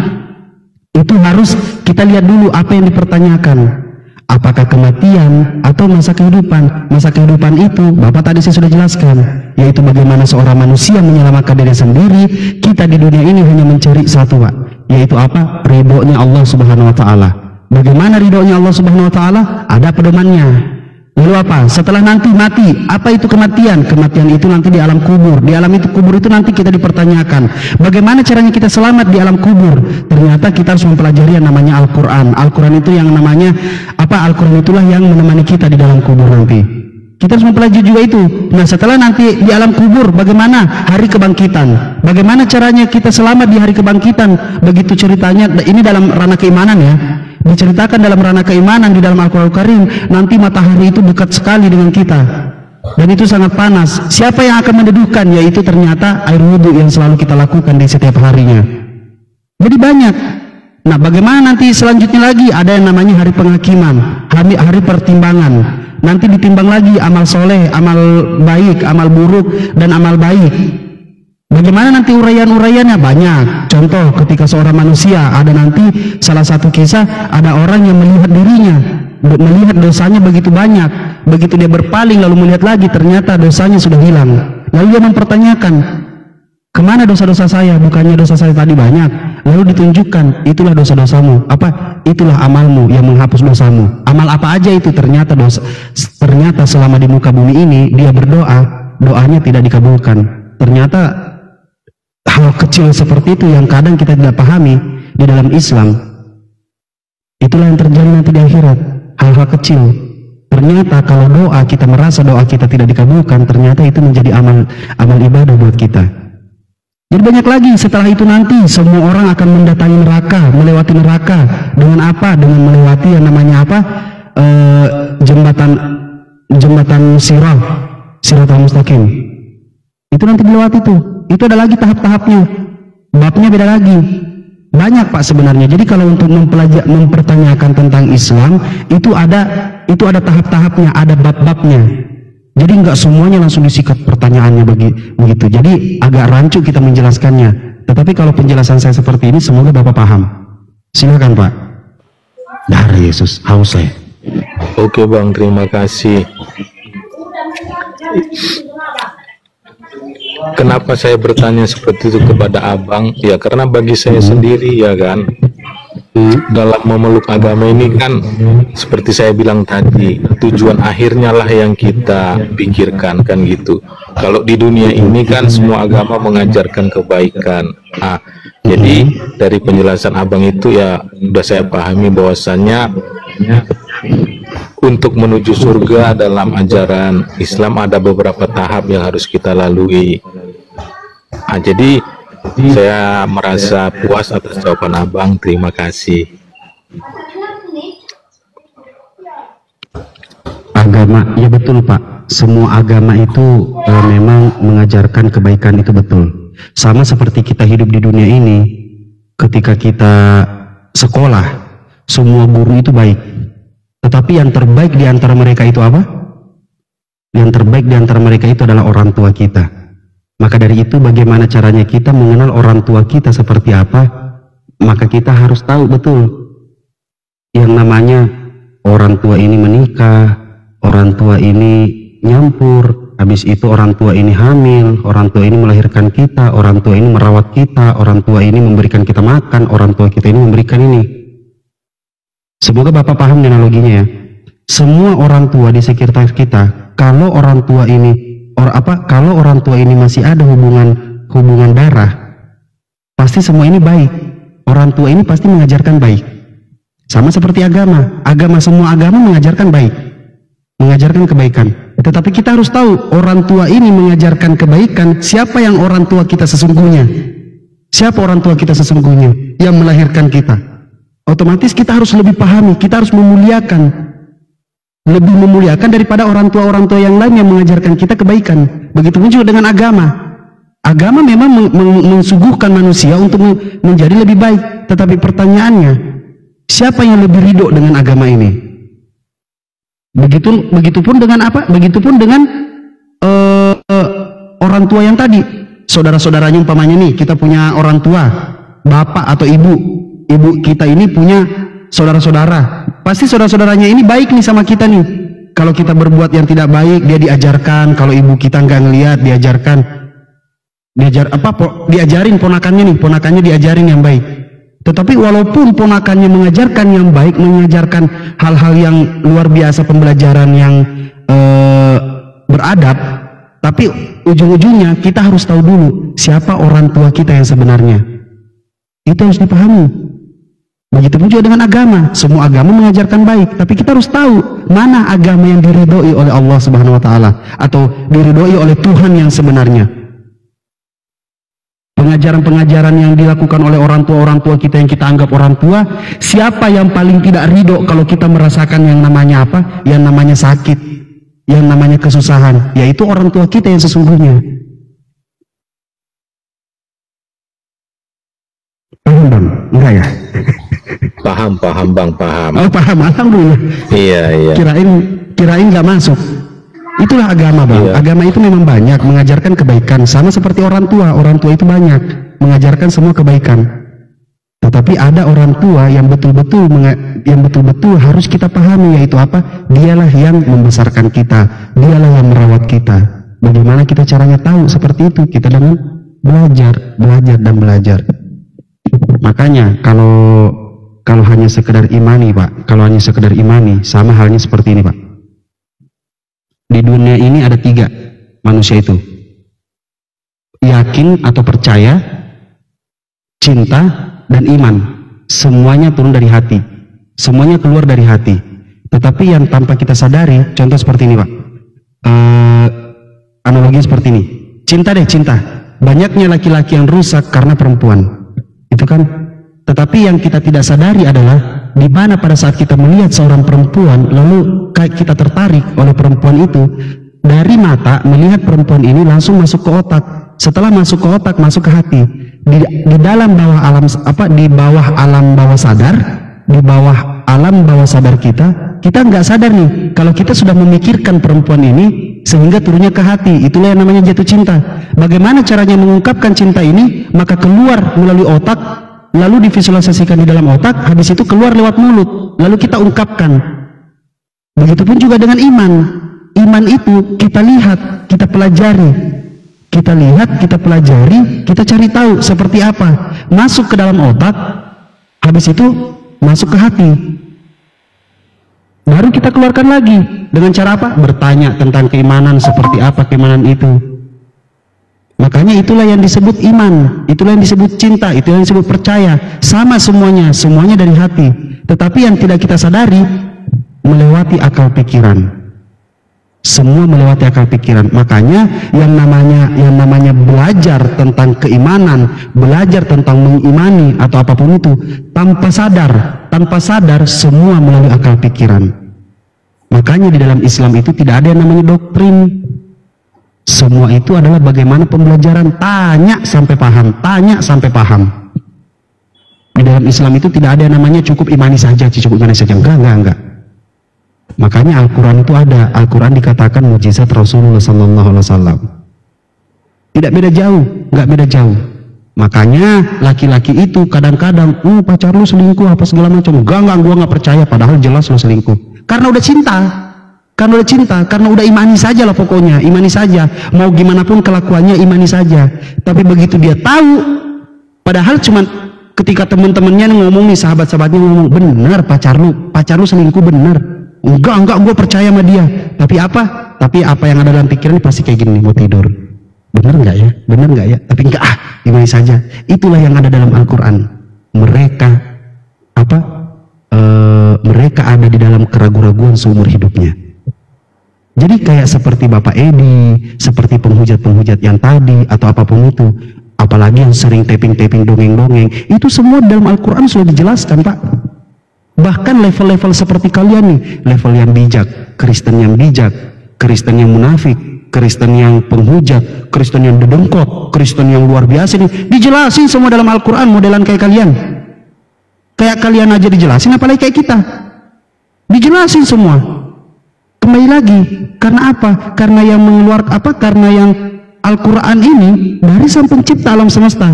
itu harus kita lihat dulu apa yang dipertanyakan. Apakah kematian atau masa kehidupan? Masa kehidupan itu Bapak tadi saya sudah jelaskan, yaitu bagaimana seorang manusia menyelamatkan diri sendiri. Kita di dunia ini hanya mencari satu Pak, yaitu apa? Ridhonya Allah Subhanahu Wa Taala. Bagaimana ridhonya Allah Subhanahu Wa Taala? Ada pedomannya. Lalu apa? Setelah nanti mati, apa itu kematian? Kematian itu nanti di alam kubur. Di alam kubur itu nanti kita dipertanyakan, bagaimana caranya kita selamat di alam kubur? Ternyata kita harus mempelajari yang namanya Al-Quran. Al-Quran itu yang namanya Al-Quran itulah yang menemani kita di dalam kubur nanti. Kita harus mempelajari juga itu. Nah, setelah nanti di alam kubur, bagaimana hari kebangkitan? Bagaimana caranya kita selamat di hari kebangkitan? Begitu ceritanya, ini dalam ranah keimanan ya. Diceritakan dalam ranah keimanan di dalam Al-Quran Karim, nanti matahari itu dekat sekali dengan kita. dan itu sangat panas. Siapa yang akan mendeduhkan? Yaitu ternyata air wudhu yang selalu kita lakukan di setiap harinya. Jadi banyak. Nah, bagaimana nanti selanjutnya lagi? Ada yang namanya hari penghakiman, hari pertimbangan. Nanti ditimbang lagi amal soleh, amal baik, amal buruk, dan amal baik. Bagaimana nanti uraian-uraiannya? Banyak. Contoh, ketika seorang manusia, ada nanti salah satu kisah, ada orang yang melihat dirinya, melihat dosanya begitu banyak. Begitu dia berpaling lalu melihat lagi, ternyata dosanya sudah hilang. Lalu dia mempertanyakan, kemana dosa-dosa saya? Bukannya dosa saya tadi banyak. Lalu ditunjukkan, itulah dosa-dosamu. Apa? Itulah amalmu yang menghapus dosamu. Amal apa aja itu? Ternyata dosa. Ternyata selama di muka bumi ini dia berdoa, doanya tidak dikabulkan. Ternyata hal kecil seperti itu yang kadang kita tidak pahami di dalam Islam. Itulah yang terjadi nanti di akhirat. Hal-hal kecil. Ternyata kalau doa kita merasa doa kita tidak dikabulkan, ternyata itu menjadi amal ibadah buat kita. Jadi banyak lagi. Setelah itu nanti semua orang akan mendatangi neraka, melewati neraka dengan apa? Dengan melewati yang namanya apa? Jembatan Siratal Mustaqim. Itu nanti dilewati tuh. Itu ada lagi tahap-tahapnya. Babnya beda lagi. Banyak Pak sebenarnya. Jadi kalau untuk mempertanyakan tentang Islam itu ada tahap-tahapnya, ada bab-babnya. Jadi nggak semuanya langsung disikat pertanyaannya begitu. Jadi agak rancu kita menjelaskannya. Tetapi kalau penjelasan saya seperti ini, semoga Bapak paham. Silakan Pak. Dari Yesus, haus saya. Oke Bang, terima kasih. Kenapa saya bertanya seperti itu kepada Abang? Ya karena bagi saya sendiri ya kan, dalam memeluk agama ini kan seperti saya bilang tadi, tujuan akhirnya lah yang kita pikirkan kan gitu. Kalau di dunia ini kan semua agama mengajarkan kebaikan. Nah, jadi dari penjelasan Abang itu ya udah saya pahami bahwasannya untuk menuju surga dalam ajaran Islam ada beberapa tahap yang harus kita lalui. Nah, jadi saya merasa puas atas jawaban Abang. Terima kasih. Agama, ya betul Pak. Semua agama itu memang mengajarkan kebaikan, itu betul. Sama seperti kita hidup di dunia ini, ketika kita sekolah, semua guru itu baik. Tetapi yang terbaik di antara mereka itu apa? Yang terbaik di antara mereka itu adalah orang tua kita. Maka dari itu bagaimana caranya kita mengenal orang tua kita seperti apa? Maka kita harus tahu betul yang namanya orang tua ini menikah, orang tua ini nyampur, habis itu orang tua ini hamil, orang tua ini melahirkan kita, orang tua ini merawat kita, orang tua ini memberikan kita makan, orang tua kita ini memberikan ini. Semoga Bapak paham analoginya ya. Semua orang tua di sekitar kita, kalau orang tua ini kalau orang tua ini masih ada hubungan darah, pasti semua ini baik. Orang tua ini pasti mengajarkan baik. Sama seperti agama. Semua agama mengajarkan baik, mengajarkan kebaikan. Tetapi kita harus tahu orang tua ini mengajarkan kebaikan. Siapa yang orang tua kita sesungguhnya? Siapa orang tua kita sesungguhnya yang melahirkan kita? Otomatis kita harus lebih pahami, kita harus memuliakan, lebih memuliakan daripada orang tua yang lain yang mengajarkan kita kebaikan. Begitu pun juga dengan agama. Agama memang mensuguhkan manusia untuk menjadi lebih baik. Tetapi pertanyaannya, siapa yang lebih ridho dengan agama ini? Begitupun dengan apa? Begitupun dengan orang tua yang tadi. Saudara-saudaranya umpamanya nih, kita punya orang tua, bapak atau ibu kita ini punya saudara-saudara. Pasti saudara-saudaranya ini baik nih sama kita nih. Kalau kita berbuat yang tidak baik, dia diajarkan. Kalau ibu kita nggak ngelihat, diajarin ponakannya diajarin yang baik. Tetapi walaupun ponakannya mengajarkan yang baik, mengajarkan hal-hal yang luar biasa, pembelajaran yang beradab, tapi ujung-ujungnya kita harus tahu dulu siapa orang tua kita yang sebenarnya. Itu harus dipahami. Begitupun juga dengan agama. Semua agama mengajarkan baik, tapi kita harus tahu mana agama yang diridhoi oleh Allah Subhanahu wa taala atau diridhoi oleh Tuhan yang sebenarnya. Pengajaran-pengajaran yang dilakukan oleh orang tua kita yang kita anggap orang tua, siapa yang paling tidak ridho kalau kita merasakan yang namanya apa? Yang namanya sakit. yang namanya kesusahan, yaitu orang tua kita yang sesungguhnya. Paham Bang? Enggak ya? Paham Bang, paham. Oh paham, alhamdulillah. Iya. Kirain nggak masuk. Itulah agama Bang. Iya. Agama itu memang banyak mengajarkan kebaikan, sama seperti orang tua. Orang tua itu banyak mengajarkan semua kebaikan. Tetapi ada orang tua yang betul-betul harus kita pahami, yaitu apa? Dialah yang membesarkan kita, dialah yang merawat kita. Bagaimana kita caranya tahu seperti itu? Kita dengan belajar dan belajar. Makanya kalau hanya sekedar imani Pak, kalau hanya sekedar imani, sama halnya seperti ini Pak. Di dunia ini ada 3 manusia itu: yakin atau percaya, cinta, dan iman. Semuanya turun dari hati, semuanya keluar dari hati. Tetapi yang tanpa kita sadari, contoh seperti ini Pak, analogi seperti ini, cinta. Banyaknya laki-laki yang rusak karena perempuan, itu kan. Tetapi yang kita tidak sadari adalah di mana pada saat kita melihat seorang perempuan, lalu kita tertarik oleh perempuan itu, dari mata melihat perempuan ini langsung masuk ke otak. Setelah masuk ke otak, masuk ke hati. Di dalam bawah alam bawah sadar kita nggak sadar nih kalau kita sudah memikirkan perempuan ini sehingga turunnya ke hati. Itulah yang namanya jatuh cinta. Bagaimana caranya mengungkapkan cinta ini? Maka keluar melalui otak, lalu divisualisasikan di dalam otak, habis itu keluar lewat mulut, lalu kita ungkapkan. Begitupun juga dengan iman. Iman itu kita lihat, kita pelajari. Kita lihat, kita pelajari, kita cari tahu seperti apa. Masuk ke dalam otak, habis itu masuk ke hati. Baru kita keluarkan lagi. Dengan cara apa? Bertanya tentang keimanan, seperti apa keimanan itu. Makanya itulah yang disebut iman, itulah yang disebut cinta, itulah yang disebut percaya. Sama semuanya dari hati. Tetapi yang tidak kita sadari, melewati akal pikiran. Semua melewati akal pikiran. Makanya yang namanya belajar tentang keimanan, belajar tentang mengimani atau apapun itu, tanpa sadar semua melalui akal pikiran. Makanya di dalam Islam itu tidak ada yang namanya doktrin. Semua itu adalah bagaimana pembelajaran, tanya sampai paham. Di dalam Islam itu tidak ada yang namanya cukup imani saja. Enggak. Makanya Al-Quran itu ada. Al-Quran dikatakan mujizat Rasulullah SAW. Tidak beda jauh, nggak beda jauh. Makanya laki-laki itu kadang-kadang, pacar lu selingkuh apa segala macam. Enggak, gua nggak percaya. Padahal jelas lu selingkuh. Karena udah cinta, karena udah imani saja lah pokoknya, imani saja. Mau gimana pun kelakuannya imani saja. Tapi begitu dia tahu, padahal cuman ketika teman-temannya ngomong nih, sahabat-sahabatnya ngomong, bener pacar lu selingkuh bener. Enggak, gue percaya sama dia. Tapi apa yang ada dalam pikiran pasti kayak gini, mau tidur. Bener nggak ya? Tapi enggak, gimana saja. Itulah yang ada dalam Al-Quran. Mereka ada di dalam keraguan-raguan seumur hidupnya. Jadi kayak seperti Bapak Edi, seperti penghujat-penghujat yang tadi, atau apapun itu. Apalagi yang sering taping-taping dongeng-dongeng. Itu semua dalam Al-Quran sudah dijelaskan Pak. Bahkan level-level seperti kalian nih, level yang bijak, Kristen yang bijak, Kristen yang munafik, Kristen yang penghujat, Kristen yang dedengkot, Kristen yang luar biasa nih, dijelasin semua dalam Al-Quran modelan kayak kalian. Kayak kalian aja dijelasin, apalagi kayak kita. Dijelasin semua. Kembali lagi, karena apa? Karena yang karena yang Al-Quran ini dari Sang Pencipta alam semesta,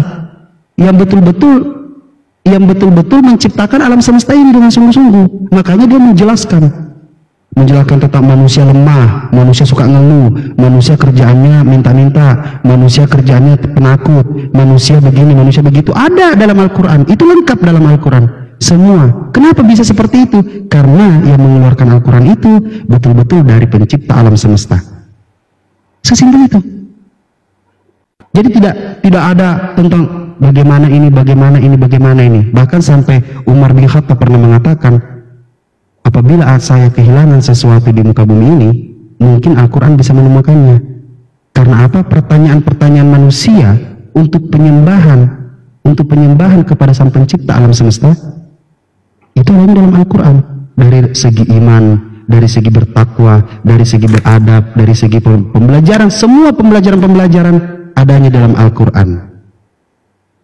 yang betul-betul menciptakan alam semesta ini dengan sungguh-sungguh. Makanya dia menjelaskan tentang manusia lemah, manusia suka ngeluh, manusia kerjaannya minta-minta, manusia kerjaannya penakut, manusia begini, manusia begitu. Ada dalam Al-Quran, itu lengkap dalam Al-Quran semua. Kenapa bisa seperti itu? Karena yang mengeluarkan Al-Quran itu betul-betul dari pencipta alam semesta. Sesimpel itu. Jadi tidak ada tentang bagaimana ini. Bahkan sampai Umar bin Khattab pernah mengatakan, apabila saya kehilangan sesuatu di muka bumi ini, mungkin Al-Quran bisa menemukannya. Karena apa? Pertanyaan-pertanyaan manusia untuk penyembahan kepada Sang Pencipta alam semesta, itu ada dalam Al-Quran. Dari segi iman, dari segi bertakwa, dari segi beradab, dari segi pembelajaran, semua pembelajaran adanya dalam Al-Quran,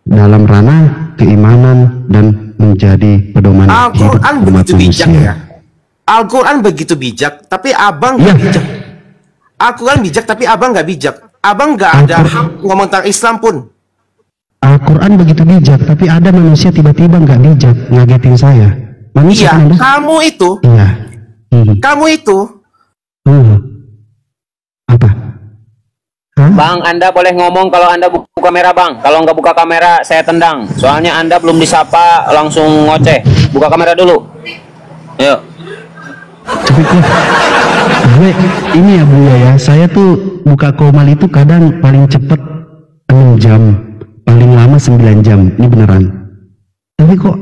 dalam ranah keimanan dan menjadi pedoman hidup Al-Quran umat begitu bijak manusia. ya. Al-Quran begitu bijak, tapi abang nggak bijak. Al-Quran bijak, tapi abang nggak bijak. Abang nggak ada hak ngomong tentang Islam pun. Al-Quran begitu bijak, tapi ada manusia tiba-tiba nggak bijak, ngagetin saya. Manusia Iya, kan, kamu itu. Iya. Kamu itu. Apa? Bang, Anda boleh ngomong kalau Anda buka kamera, Bang. Kalau nggak buka kamera, saya tendang. Soalnya Anda belum disapa, langsung ngoceh. Buka kamera dulu. Yuk. Tapi kok gue ini ya Buya ya, saya tuh buka komal itu kadang paling cepet 6 jam, paling lama 9 jam, ini beneran. Tapi kok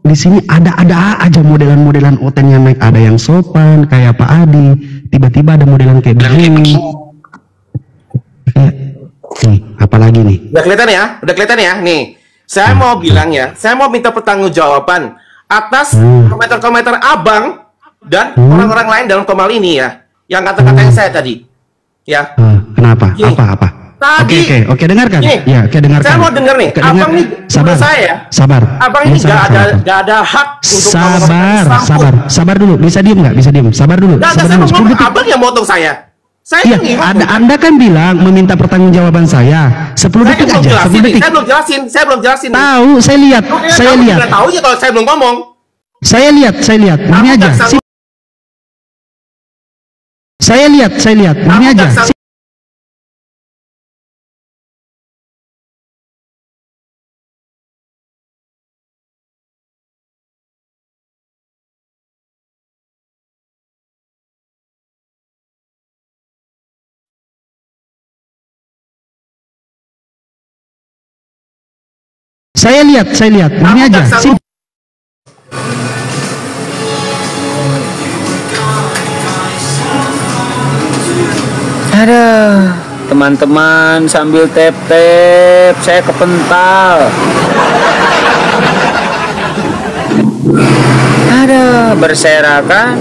di sini ada aja modelan-modelan Oten yang naik, ada yang sopan kayak Pak Adi, tiba-tiba ada modelan kayak begini. Nih, apalagi nih? Udah kelihatan ya, nih. Saya mau bilang ya, saya mau minta pertanggungjawaban atas komentar-komentar abang dan orang-orang lain dalam komal ini ya, yang kata-kata yang saya tadi. Ya. Kenapa? Gini. Apa? Tadi. Oke, dengarkan. Gini, Ya, oke dengarkan. saya mau denger nih, abang nih, menurut saya, abang ini nggak ada hak untuk sabar dulu. Bisa diem nggak? Bisa diem. Sabar dulu. Saya mau ngomong, abang yang motong saya. Saya Anda kan bilang meminta pertanggungjawaban saya. 10 detik aja. 10 detik. Saya belum jelasin. Tahu, saya lihat. Nggak tahu ya kalau saya belum ngomong. Saya lihat. Ini aja. Saya lihat. Ini aja. Saya lihat. Ini aja. Aduh, teman-teman sambil tap-tap, saya kepental. Aduh, berserakan.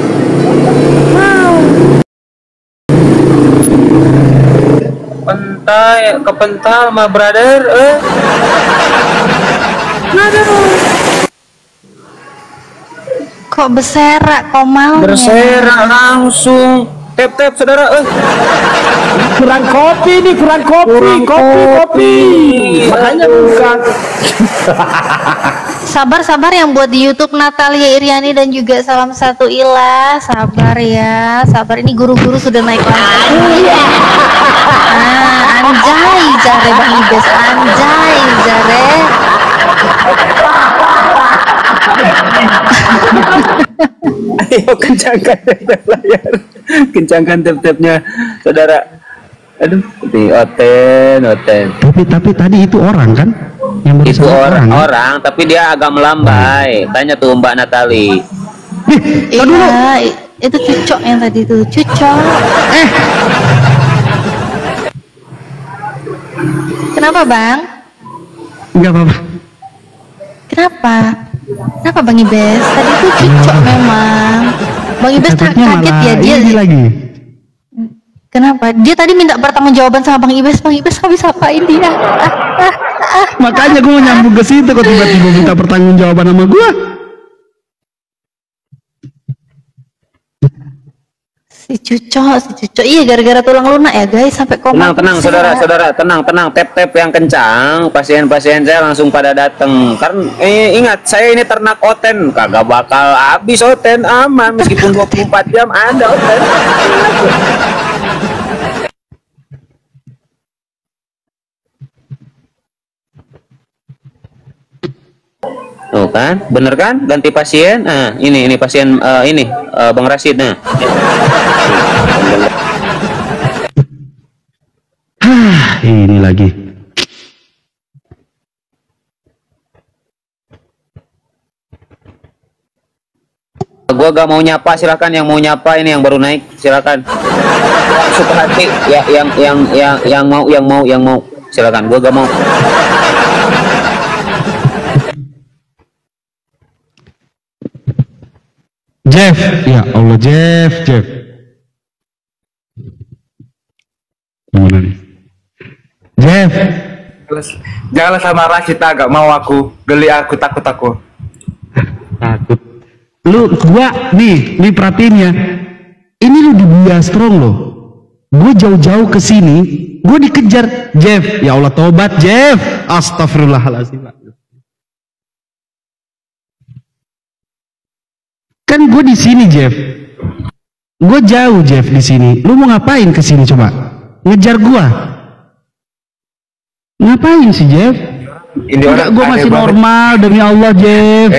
Kepental, my brother. Kok berserak komalnya? Berserak langsung. Tap saudara. Kurang kopi. Makanya bukan. Sabar yang buat di YouTube Natalia Iriani dan juga Salam Satu Ilah. Sabar ya, sabar, ini guru-guru sudah naik lagi. Anjay jare Bang Ibes, anjay jare. Ayo kencangkan layar, kencangkan tap-tapnya saudara. Aduh, Oten. Tapi tadi itu orang kan? Yang itu orang, tapi dia agak melambai. Tanya tuh Mbak Natali. Iya, itu cucok yang tadi tuh, cucok. Kenapa Bang? Enggak apa-apa. Kenapa Bang Ibes? Tadi tuh cucok memang. Bang Ibes kaget ya dia. Lagi. Kenapa? Dia tadi minta pertanggungjawaban sama Bang Ibes habis apain dia? Makanya gue nyambung ke situ, kok tiba-tiba minta pertanggungjawaban sama gue. Si cucok. Iya, gara-gara tulang lunak ya guys, sampai koma. Tenang saudara, tenang. Tap yang kencang. Pasien-pasien saya langsung pada datang. Karena ingat, saya ini ternak Oten, kagak bakal habis Oten, aman meskipun 24 jam ada Oten. Tuh kan, bener kan? Ganti pasien. Nah, ini pasien Bang Rasid. Nah. Ini lagi. Gua gak mau nyapa, silakan yang mau nyapa, ini yang baru naik, silakan. Suka hati ya, yang mau, silakan. Gua gak mau. Jeff, ya Allah Jeff. Gimana nih? Jeff. Janganlah sama Rashid, agak mau aku. Geli aku, takut aku. Takut. Gua nih perhatiin ya. Ini lu di Buya Strong loh. Gue jauh-jauh ke sini, gue dikejar. Jeff, ya Allah tobat Jeff. Astagfirullahaladzim. Kan gue di sini Jeff. Gue jauh Jeff di sini. Lu mau ngapain ke sini coba? Ngejar gua. Ngapain sih Jeff? Enggak, gue masih normal demi Allah Jeff.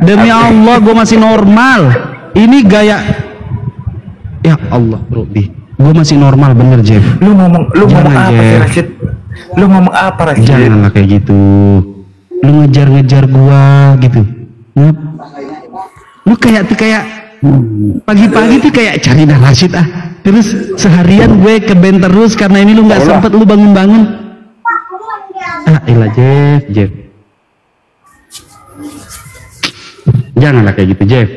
Demi Allah gue masih normal. Ini gaya. Ya Allah bro, gue masih normal bener Jeff. Lu ngomong apa sih Rashid? Lu ngomong apa Rashid? Janganlah kayak gitu. Lu ngejar-ngejar gua gitu. Lu kayak pagi-pagi tuh kayak cari Rashid terus seharian gue ke band terus karena ini lu nggak sempet lu bangun-bangun. Ilah Jeff. Janganlah kayak gitu Jeff.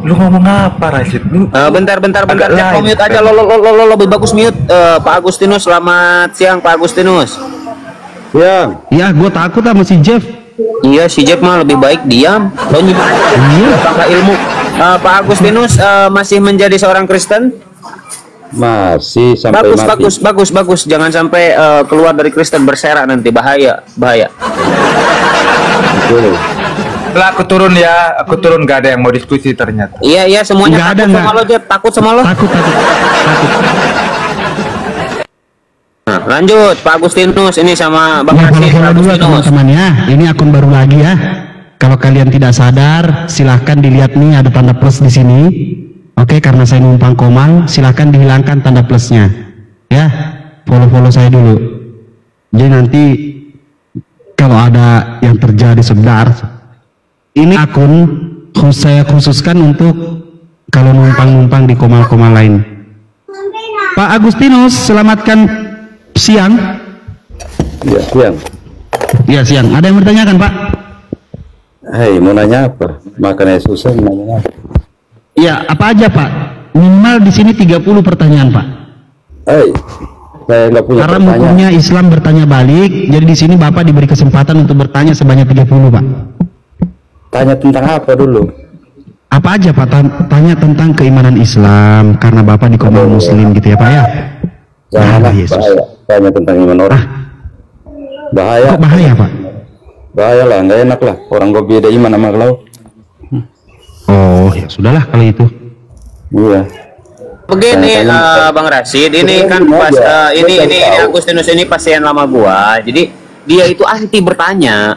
Lu ngomong apa Rashid? Bentar Jeff, mute aja lo lebih bagus mute. Pak Agustinus, selamat siang Pak Agustinus. Ya, gue takut sama si Jeff. Iya, si Jeff mah lebih baik diam. Iya, pakai ilmu. Pak Agustinus masih menjadi seorang Kristen? Masih sampai mati. Bagus. Jangan sampai keluar dari Kristen berserak nanti, bahaya. Betul. Setelah aku turun gak ada yang mau diskusi ternyata. Iya semuanya takut sama lo. Takut. Nah, lanjut Pak Agustinus ini sama Bang Rashid. Follow dulu teman-teman ya. Ini akun baru lagi ya. Kalau kalian tidak sadar, silahkan dilihat nih ada tanda plus di sini. Oke, karena saya numpang komal, silahkan dihilangkan tanda plusnya. Ya, follow saya dulu. Jadi nanti kalau ada yang terjadi sebentar, ini akun saya khususkan untuk kalau numpang-numpang di komal-komal lain. Pak Agustinus, selamatkan siang. Ya, siang. Ya, siang. Ada yang bertanyakan, Pak? Hei, mau nanya apa? Makanya susah nanya apa? Ya, apa aja, Pak? Minimal di sini 30 pertanyaan, Pak. Hei, saya nggak punya karena pertanyaan. hukumnya Islam bertanya balik, jadi di sini Bapak diberi kesempatan untuk bertanya sebanyak 30, Pak. Tanya tentang apa dulu? Apa aja, Pak? Tanya tentang keimanan Islam, karena Bapak di kaum Muslim gitu ya, Pak ya? Janganlah, bahaya. Tanya tentang iman orang. Bahaya. Kok bahaya, Pak? Bahaya lah, nggak enak lah. Orang gue beda iman sama kalau. Oh, ya sudahlah kalau itu. Iya. Begini, Bang Rashid, ini kan pas ini Agustinus ini pasien lama gua. Jadi dia itu anti bertanya.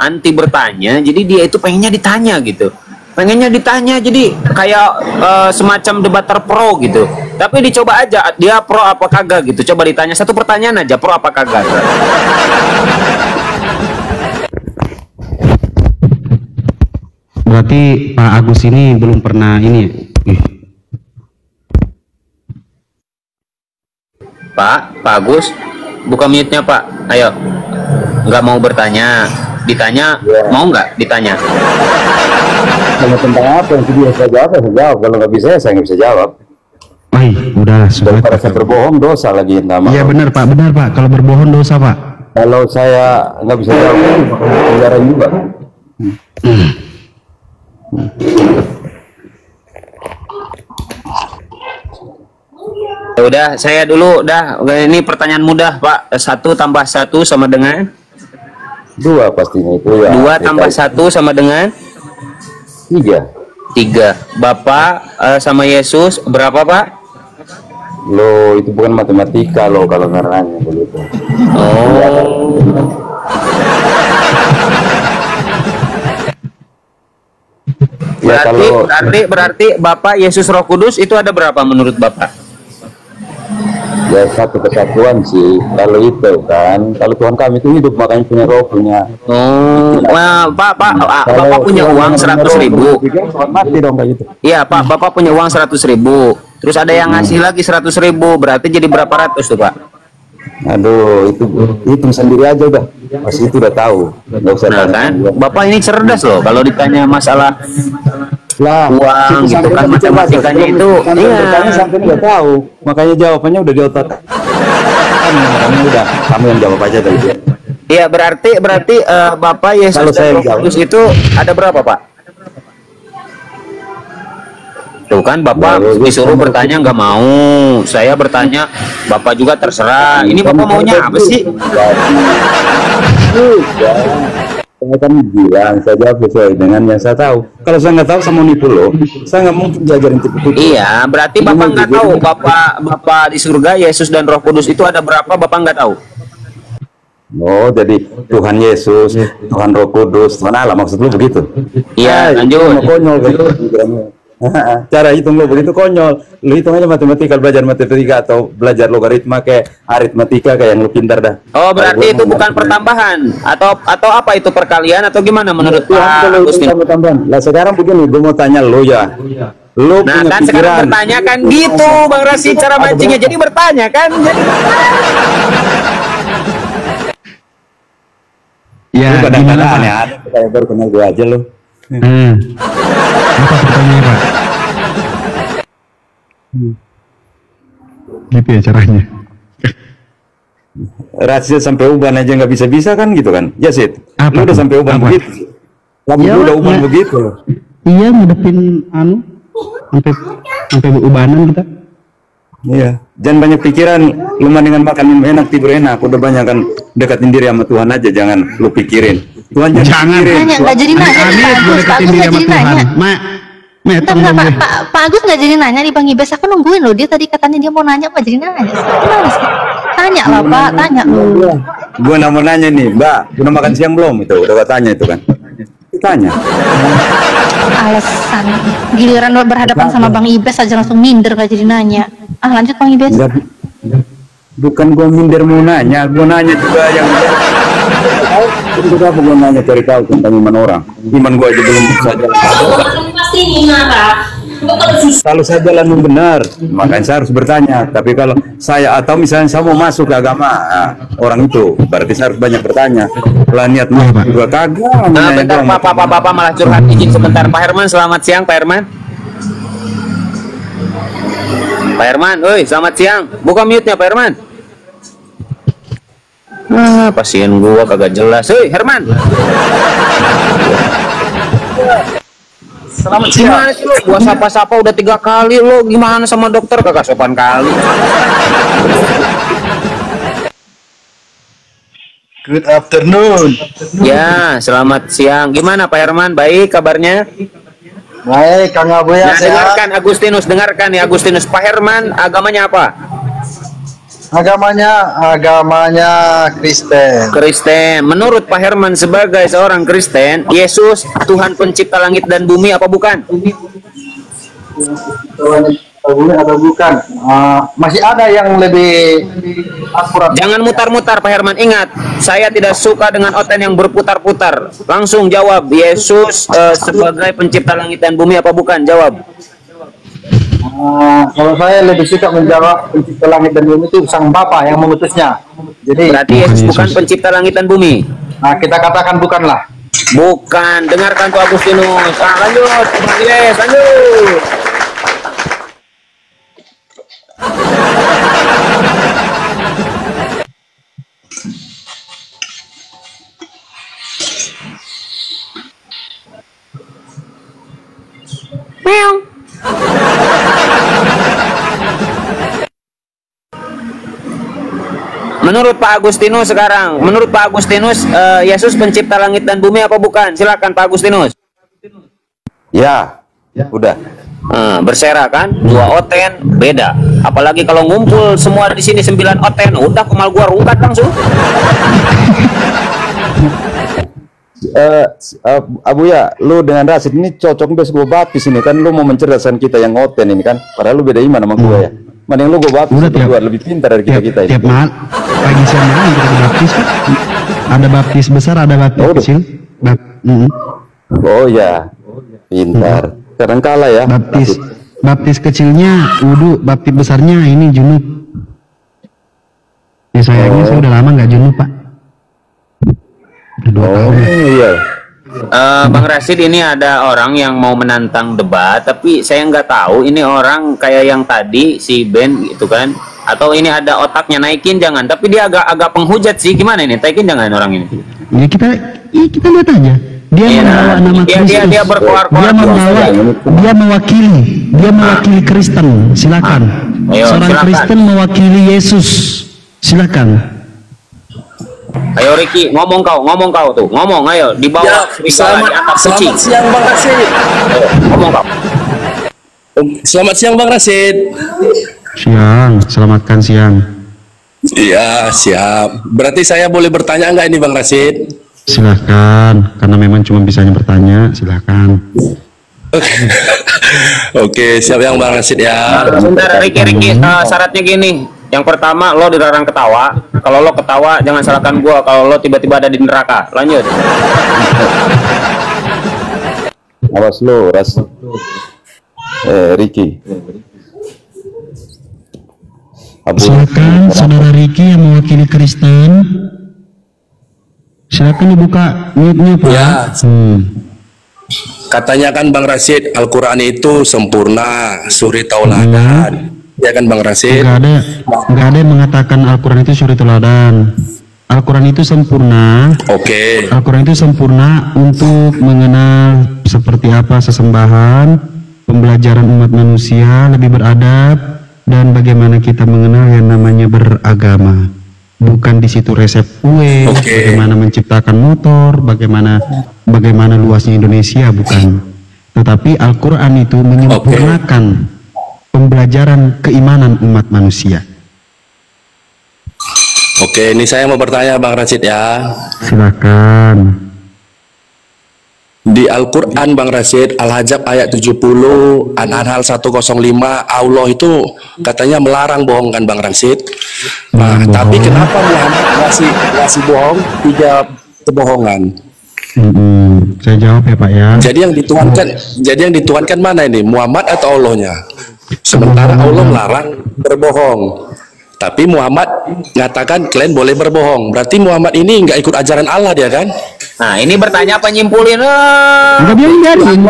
Jadi dia itu pengennya ditanya gitu. Jadi kayak semacam debater pro gitu. Tapi dicoba aja dia pro apa kagak gitu. Coba ditanya satu pertanyaan aja, pro apa kagak. Berarti Pak Agus ini belum pernah ini ya? Pak Agus, buka mute-nya Pak. Ayo, nggak mau bertanya, ditanya mau nggak ditanya? Kalau tentang apa yang bisa jawab, saya jawab. Kalau nggak bisa, saya nggak bisa jawab. Udah sudah. Daripada saya berbohong dosa lagi nama. Iya benar Pak. Kalau berbohong dosa Pak. Kalau saya nggak bisa jawab, penjara juga. Udah, saya dulu dah. Ini pertanyaan mudah Pak. 1 tambah 1 sama dengan 2 pastinya itu ya. 2 tambah 1 sama dengan 3. Bapak sama Yesus berapa Pak? Lo itu bukan matematika lo kalau ngarangnya begitu. Berarti Bapak Yesus Roh Kudus itu ada berapa menurut Bapak? Ya satu kesatuan sih. Kalau itu kan, kalau Tuhan kami itu hidup makanya punya roh punya. Bapak punya uang 100.000. Mati dong kayak gitu. Iya Pak, Bapak punya uang 100.000. Terus ada yang ngasih lagi 100.000, berarti jadi berapa ratus tuh Pak? Aduh, itu hitung sendiri aja udah. Pasti itu udah tahu. Nggak usah Nah kan, Bapak ini cerdas loh kalau ditanya masalah lah uang gitu kan, matematikanya itu. Iya. Sampai nggak tahu. Makanya jawabannya udah di otak. Kamu udah, kamu yang jawab aja tadi. Iya, berarti Bapak Yesus Kalau saya dan Roh Kudus itu ada berapa, Pak? Tuh kan Bapak disuruh bertanya nggak mau. Saya bertanya, Bapak juga terserah. Ini Bapak maunya apa sih? Saya kan bilang, saya jawab sesuai dengan yang saya tahu. Kalau saya nggak tahu, saya mau nipu loh. Saya nggak mungkin diajarin tipu-tipu. Iya, berarti Bapak nggak tahu. Bapak di surga, Yesus dan Roh Kudus itu ada berapa? Bapak nggak tahu. Oh, jadi Tuhan Yesus, Tuhan Roh Kudus, Tuhan Allah, maksud lu begitu? Iya, lanjut. Konyol gitu. Cara hitung lo begitu konyol. Lu hitung aja matematika, belajar matematika atau belajar logaritma kayak aritmatika kayak yang lu pintar dah. Oh, berarti itu bukan pertambahan atau apa itu perkalian atau gimana menurut Pak Agustin? Lah sekarang begini, gue mau tanya lo ya. Lo nah punya kan pikiran. Sekarang bertanya kan gitu, Bang Rasi, cara mancingnya. Jadi bertanya kan. Ya, kadang-kadang aneh-aneh kayak baru kenal gue aja lo. Apa pertanyaannya, Pak? Gitu ya caranya. Rasio sampai uban aja nggak bisa-bisa kan gitu kan? Ya Sid, lu udah sampai uban Apa? begitu. Kamu Ya, udah uban ya. begitu. Iya, ngadepin sampai ubanan kita. Iya, jangan banyak pikiran. Lu mendingan makan enak, tidur enak. Udah banyak kan dekatin diri sama Tuhan aja, jangan lu pikirin. Tuhan jangan pikirin. Nanya, nggak jadi nanya nih Pak Agus. Pak Agus nggak jadi nanya. Bentar, Pak Agus nggak jadi nanya nih Bang Ibes. Aku nungguin loh. Dia tadi katanya dia mau nanya, nggak jadi nanya. Gimana sih? Tanya lah Pak, tanya loh. Gua nggak mau nanya nih, Mbak. Udah makan siang belum? Itu udah gua tanya itu kan. Tanya. Alasan. Giliran lo berhadapan sama Bang Ibes aja langsung minder nggak jadi nanya. Lanjut Bang Ibes. Bukan gua minder mau nanya, gua nanya juga yang itu apa gua nanya cari tahu tentang iman orang. Iman gua aja belum bisa jalan. Kalau saya jalan benar, makanya saya harus bertanya. Tapi kalau saya atau misalnya saya mau masuk ke agama orang itu, berarti saya harus banyak bertanya. Lah niat juga kagak. Nah, bentar Bapak malah curhat. Izin sebentar Pak Herman. Selamat siang Pak Herman. Pak Herman, oi, selamat siang. Buka mute-nya Pak Herman. Pasien gua kagak jelas. Hei, Herman. Selamat siang. Gimana sih lo? Gua sapa-sapa udah 3 kali lo. Gimana sama dokter kagak sopan kali. Good afternoon. Ya, selamat siang. Gimana Pak Herman? Baik kabarnya? Baik, Kang Abuya. Nah, dengarkan Agustinus, dengarkan ya Agustinus. Pak Herman agamanya apa? Agamanya Kristen. Kristen. Menurut Pak Herman sebagai seorang Kristen, Yesus Tuhan pencipta langit dan bumi apa bukan? Bumi atau bukan? Masih ada yang lebih akurat. Jangan mutar-mutar Pak Herman. Ingat, saya tidak suka dengan oten yang berputar-putar. Langsung jawab. Yesus sebagai pencipta langit dan bumi apa bukan? Jawab. Kalau saya lebih suka menjawab pencipta langit dan bumi itu sang Bapa yang mengutusnya. Jadi berarti Yesus bukan pencipta langit dan bumi. Nah, kita katakan bukanlah. Bukan. Dengarkan tuh Agustinus. Lanjut, yes, lanjut. Meong. Menurut Pak Agustinus sekarang, menurut Pak Agustinus, Yesus pencipta langit dan bumi apa bukan? Silakan Pak Agustinus. Ya, udah. Bersera kan, 2 oten beda. Apalagi kalau ngumpul semua di sini 9 oten, udah kemal gua rungkat langsung. Abu ya, lu dengan Rasid ini cocok bes gue baptis ini kan, lu mau mencerdaskan kita yang oten ini kan, padahal lu beda iman sama gue ya. Mending lu gue baptis berdua, lebih pintar dari kita ini. Tiap malam, pagi siang malam kita baptis kan. Ada baptis besar, ada baptis kecil. Oh ya, pintar. Kadang kala ya. Baptis kecilnya wudhu, baptis besarnya ini junub. Ya sayangnya saya udah lama nggak jenuh Pak. Udah 2 tahun. Iya. Bang Rashid, ini ada orang yang mau menantang debat, tapi saya nggak tahu ini orang kayak yang tadi si Ben gitu kan, atau ini ada otaknya. Naikin jangan, tapi dia agak penghujat sih. Gimana ini? Naikin jangan orang ini. Ya kita lihat aja. Dia membawa nama Kristus. Dia berkoar-koar. Dia mewakili Kristen. Silakan. Seorang Kristen mewakili Yesus. Silakan. Ayo Ricky, ngomong kau tuh, ngomong, ayo di bawah serigala di atas kucing. Selamat siang Bang Rashid. Ngomong kau. Selamat siang Bang Rashid. Siang, selamatkan siang. Iya, siap. Berarti saya boleh bertanya nggak ini Bang Rashid? Silahkan, karena memang cuma bisanya bertanya, silahkan. Oke, siap yang Bang Rashid ya. Sebentar Ricky, syaratnya gini. Yang pertama, lo dilarang ketawa. Kalau lo ketawa, jangan salahkan gua. Kalau lo tiba-tiba ada di neraka. Lanjut. Awas lo, Ricky. Silakan saudara Ricky yang mewakili Kristen. Silakan dibuka mute-nya Pak. Ya. Katanya kan Bang Rashid, Al-Quran itu sempurna, suri tauladan. Ya kan Bang Rashid? Nggak ada yang mengatakan Al-Quran itu suri tauladan. Al-Quran itu sempurna. Oke. Al-Quran itu sempurna untuk mengenal seperti apa sesembahan, pembelajaran umat manusia lebih beradab, dan bagaimana kita mengenal yang namanya beragama. Bukan di situ resep kue, bagaimana menciptakan motor, bagaimana luasnya Indonesia, bukan. Tetapi Al-Quran itu menyempurnakan pembelajaran keimanan umat manusia. Oke, ini saya mau bertanya Bang Rashid ya. Silakan. Di Al-Quran Bang Rashid, Al-Hajab ayat 70, An-An'al 105, Allah itu katanya melarang bohong kan Bang Rashid. Nah, tapi kenapa Muhammad ngasih bohong 3 kebohongan? Saya jawab ya Pak ya. Jadi yang dituhankan mana ini? Muhammad atau Allahnya? Sementara Allah melarang berbohong. Tapi Muhammad mengatakan kalian boleh berbohong. Berarti Muhammad ini nggak ikut ajaran Allah dia kan? Nah, ini bertanya apa nyimpulin? Biarin.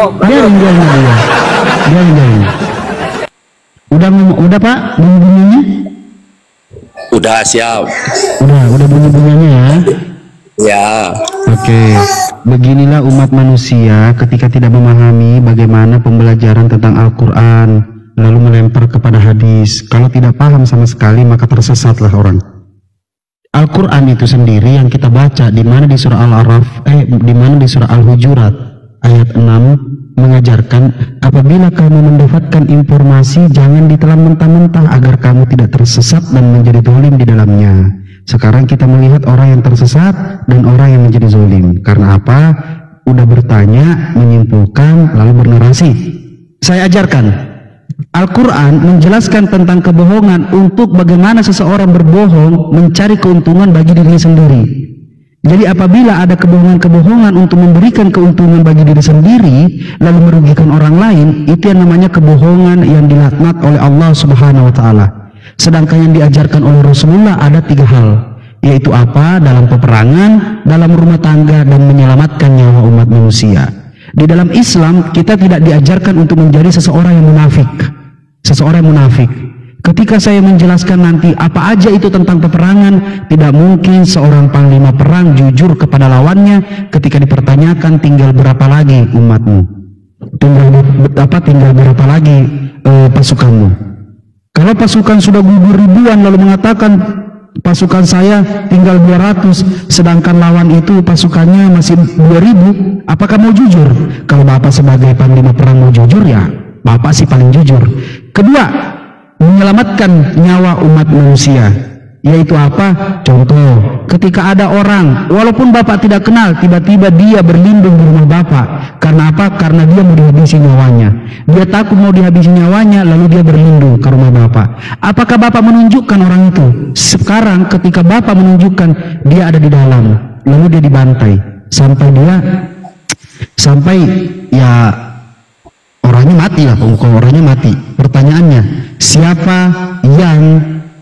Udah Pak bunyi-bunyinya? Udah siap. Udah bunyi-bunyinya ya. Ya. Oke. Beginilah umat manusia ketika tidak memahami bagaimana pembelajaran tentang Al-Quran, lalu melempar kepada hadis. Kalau tidak paham sama sekali, maka tersesatlah orang. Al-Quran itu sendiri yang kita baca di mana di surah Al-Araf, di mana di surah Al-Hujurat ayat 6 mengajarkan apabila kamu mendapatkan informasi jangan ditelan mentah-mentah agar kamu tidak tersesat dan menjadi zalim di dalamnya. Sekarang kita melihat orang yang tersesat dan orang yang menjadi zalim. Karena apa? Udah bertanya, menyimpulkan, lalu bernarasi. Saya ajarkan Al-Quran menjelaskan tentang kebohongan untuk bagaimana seseorang berbohong mencari keuntungan bagi dirinya sendiri. Jadi apabila ada kebohongan-kebohongan untuk memberikan keuntungan bagi diri sendiri lalu merugikan orang lain, itu yang namanya kebohongan yang dilaknat oleh Allah Subhanahu wa taala. Sedangkan yang diajarkan oleh Rasulullah ada 3 hal, yaitu apa? Dalam peperangan, dalam rumah tangga, dan menyelamatkan nyawa umat manusia. Di dalam Islam kita tidak diajarkan untuk menjadi seseorang yang munafik. Ketika saya menjelaskan nanti apa aja itu tentang peperangan, tidak mungkin seorang panglima perang jujur kepada lawannya ketika dipertanyakan tinggal berapa lagi umatmu, tinggal berapa lagi pasukanmu. Kalau pasukan sudah gugur ribuan lalu mengatakan pasukan saya tinggal 200, sedangkan lawan itu pasukannya masih 2000, apakah mau jujur? Kalau Bapak sebagai panglima perang mau jujur, ya Bapak sih paling jujur. Kedua, menyelamatkan nyawa umat manusia, yaitu apa? Contoh, ketika ada orang walaupun Bapak tidak kenal, tiba-tiba dia berlindung di rumah Bapak. Karena apa? Karena dia mau dihabisi nyawanya. Dia takut mau dihabisi nyawanya, lalu dia berlindung ke rumah Bapak. Apakah Bapak menunjukkan orang itu? Sekarang ketika Bapak menunjukkan dia ada di dalam, lalu dia dibantai sampai ya orangnya mati lah, orangnya mati. Pertanyaannya, siapa yang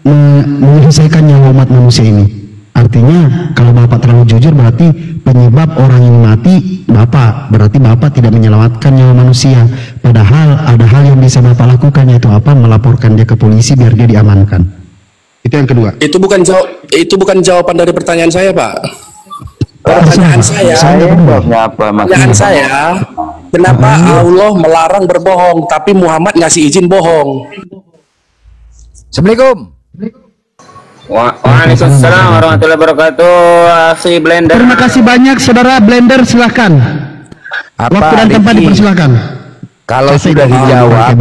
menyelesaikan nyawa umat manusia ini. Artinya kalau Bapak terlalu jujur berarti penyebab orang yang mati Bapak, berarti Bapak tidak menyelamatkan nyawa manusia. Padahal ada hal yang bisa Bapak lakukan, yaitu apa? Melaporkan dia ke polisi biar dia diamankan. Itu yang kedua. Itu bukan jawaban dari pertanyaan saya, Pak. Pertanyaan saya, kenapa Allah melarang berbohong tapi Muhammad ngasih izin bohong? Assalamualaikum. Waalaikumsalam warahmatullahi wabarakatuh. Si Blender. Terima kasih banyak saudara Blender, silahkan. Waktu dan tempat dipersilahkan. Kalau sudah dijawab,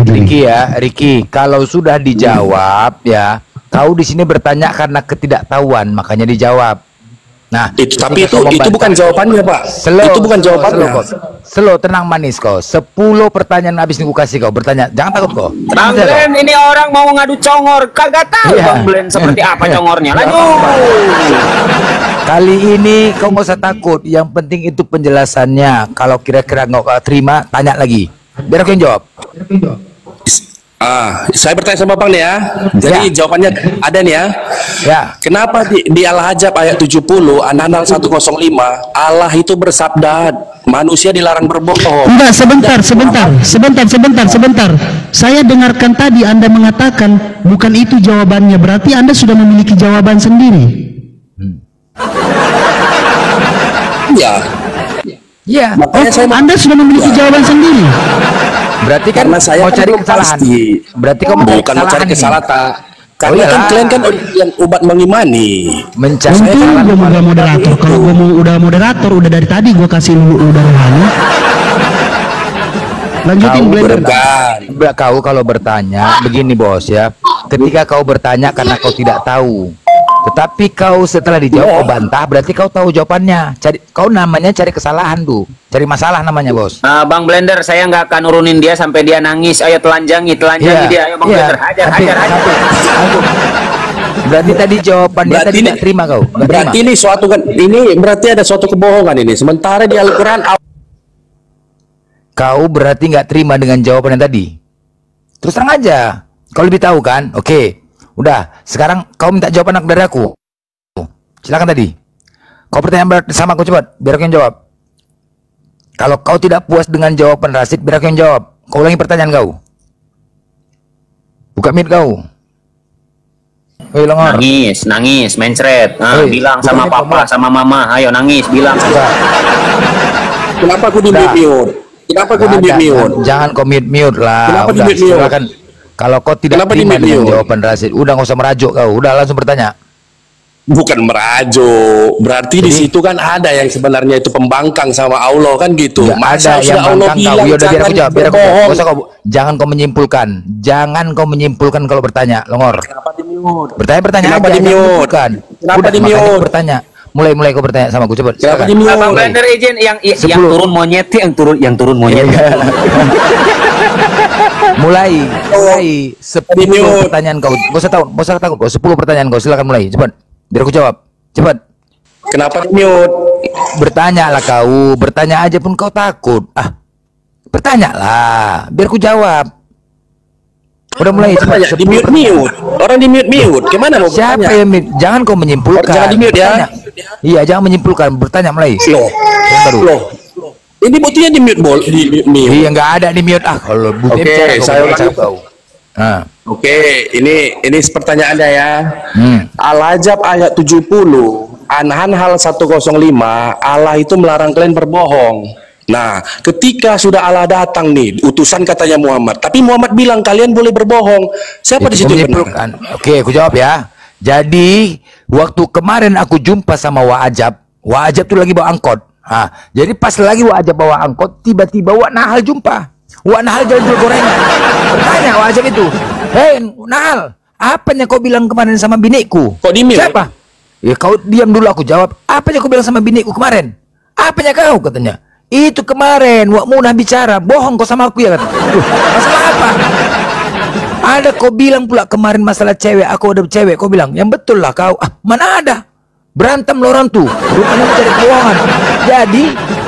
Riki, kalau sudah dijawab ya, kau di sini bertanya karena ketidaktahuan, makanya dijawab. Nah, tapi itu bukan jawabannya, Pak. Itu bukan jawabannya. Slow, tenang manis kau. 10 pertanyaan habis nih kasih kau bertanya. Jangan takut kau. Bang Glenn, ini orang mau ngadu congor, kagak tahu Bang Glenn seperti apa congornya. Lanjut. Kali ini kau nggak usah takut. Yang penting itu penjelasannya. Kalau kira-kira nggak terima, tanya lagi. Biar aku yang jawab. Saya bertanya sama Bang nih ya. Jadi jawabannya ada nih ya. Kenapa di Al-Hajjab ayat 70 An-Nahl 105 Allah itu bersabda manusia dilarang berbohong? Enggak, sebentar. Saya dengarkan tadi Anda mengatakan bukan itu jawabannya. Berarti Anda sudah memiliki jawaban sendiri. Ya. Anda sudah memiliki jawaban sendiri. Berarti kan saya mau cari kesalahan. Berarti kamu bukan mau cari kesalahan. Karena kan kalian kan yang umat mengimani. Untung gue udah moderator. Kalau gue udah moderator, udah dari tadi gue kasih lu udah rohani. Lanjutin Blender. Kau kalau bertanya begini bos ya. Ketika kau bertanya karena kau tidak tahu, tetapi kau setelah dijawab kau bantah, berarti kau tahu jawabannya. Kau namanya cari kesalahan tuh, cari masalah namanya bos. Bang Blender, saya nggak akan nurunin dia sampai dia nangis. Ayo telanjangi dia. Ayo Bang Blender, hajar. Berarti tadi jawabannya tadi tidak terima kau. Berarti ini berarti ada suatu kebohongan ini. Sementara di Al-Quran kau berarti nggak terima dengan jawaban yang tadi. Terus terang aja. Kau lebih tahu kan? Oke. Udah, sekarang kau minta jawaban dari aku. Silakan tadi. Kau pertanyaan sama aku cepat, biar aku yang jawab. Kalau kau tidak puas dengan jawaban Rasid, biar aku yang jawab. Kau ulangi pertanyaan kau. Buka mic kau. Longor. Nangis, mencret. Bilang sama papa, sama mama. Ayo nangis, bilang. Kenapa aku di-mute? Jangan kau mute lah. Kenapa di-mute? Kalau kau tidak terima dengan jawaban Rasid, udah nggak usah merajuk kau, udah langsung bertanya. Bukan merajuk, berarti di situ kan ada yang sebenarnya itu pembangkang sama Allah kan gitu. Masa ada yang bangkang kau. Yaudah biar aku jawab, jangan kau menyimpulkan, kalau bertanya, Longor. Bertanya Kenapa aja, di-mute? Kenapa di-mute? Bertanya. Mulai kau bertanya sama aku, coba. Kenapa di-mute? Bang Blender izin yang turun monyet, yang turun monyet. Mulai 10 pertanyaan kau. Gak usah takut kau. 10 pertanyaan kau, silakan mulai. Cepat. Biar aku jawab. Cepat. Kenapa di-mute? Bertanyalah kau. Bertanya aja pun kau takut. Bertanyalah. Biar aku jawab. Udah mulai cepat. Di-mute. Orang di-mute. Gimana mau bertanya? Siapa yang mute? Jangan kau menyimpulkan. Jangan di-mute ya. Iya, jangan menyimpulkan. Bertanya mulai. Loh. Ini buktinya di mute Iya, nggak ada di mute. Kalau buktinya saya ulangi. Oke, ini pertanyaannya ya. Al-Hajjab ayat 70, An-Nahl 105, Allah itu melarang kalian berbohong. Nah, ketika sudah Allah datang nih, utusan katanya Muhammad, tapi Muhammad bilang kalian boleh berbohong. Siapa di situ yang benar? Oke, aku jawab ya. Jadi, waktu kemarin aku jumpa sama Wa'ajab tuh lagi bawa angkot. Jadi pas lagi Wa'ajab bawa angkot, tiba-tiba Nahl jumpa. Nahl jual gorengan. Bertanya Wa'ajab itu, "Hei Nahl, apanya kau bilang kemarin sama binikku?" Kok dimil? Siapa? Ya kau diam dulu, aku jawab. "Apanya kau bilang sama binikku kemarin?" "Apanya kau?" katanya. "Itu kemarin Munah bicara, bohong kau sama aku ya," kata. Masalah apa? Ada kau bilang pula kemarin masalah cewek, aku ada cewek, kau bilang. Yang betul lah kau. Mana ada? Berantem lo orang tuh, rupanya mencari kebohongan. Jadi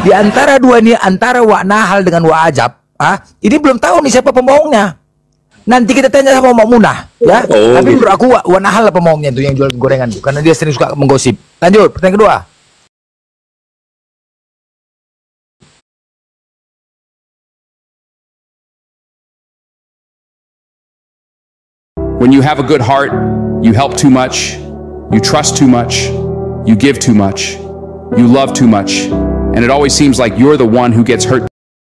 di antara dua ini, antara Nahl dengan Wa'ajab, ini belum tahu nih siapa pembohongnya. Nanti kita tanya sama Mak Munah, ya. Oh, Tapi gitu. menurut aku Wanahal apa maunya tuh yang jual gorengan tuh, karena dia sering suka menggosip. Lanjut, pertanyaan kedua. When you have a good heart, you help too much, you trust too much, you give too much, you love too much, and it always seems like you're the one who gets hurt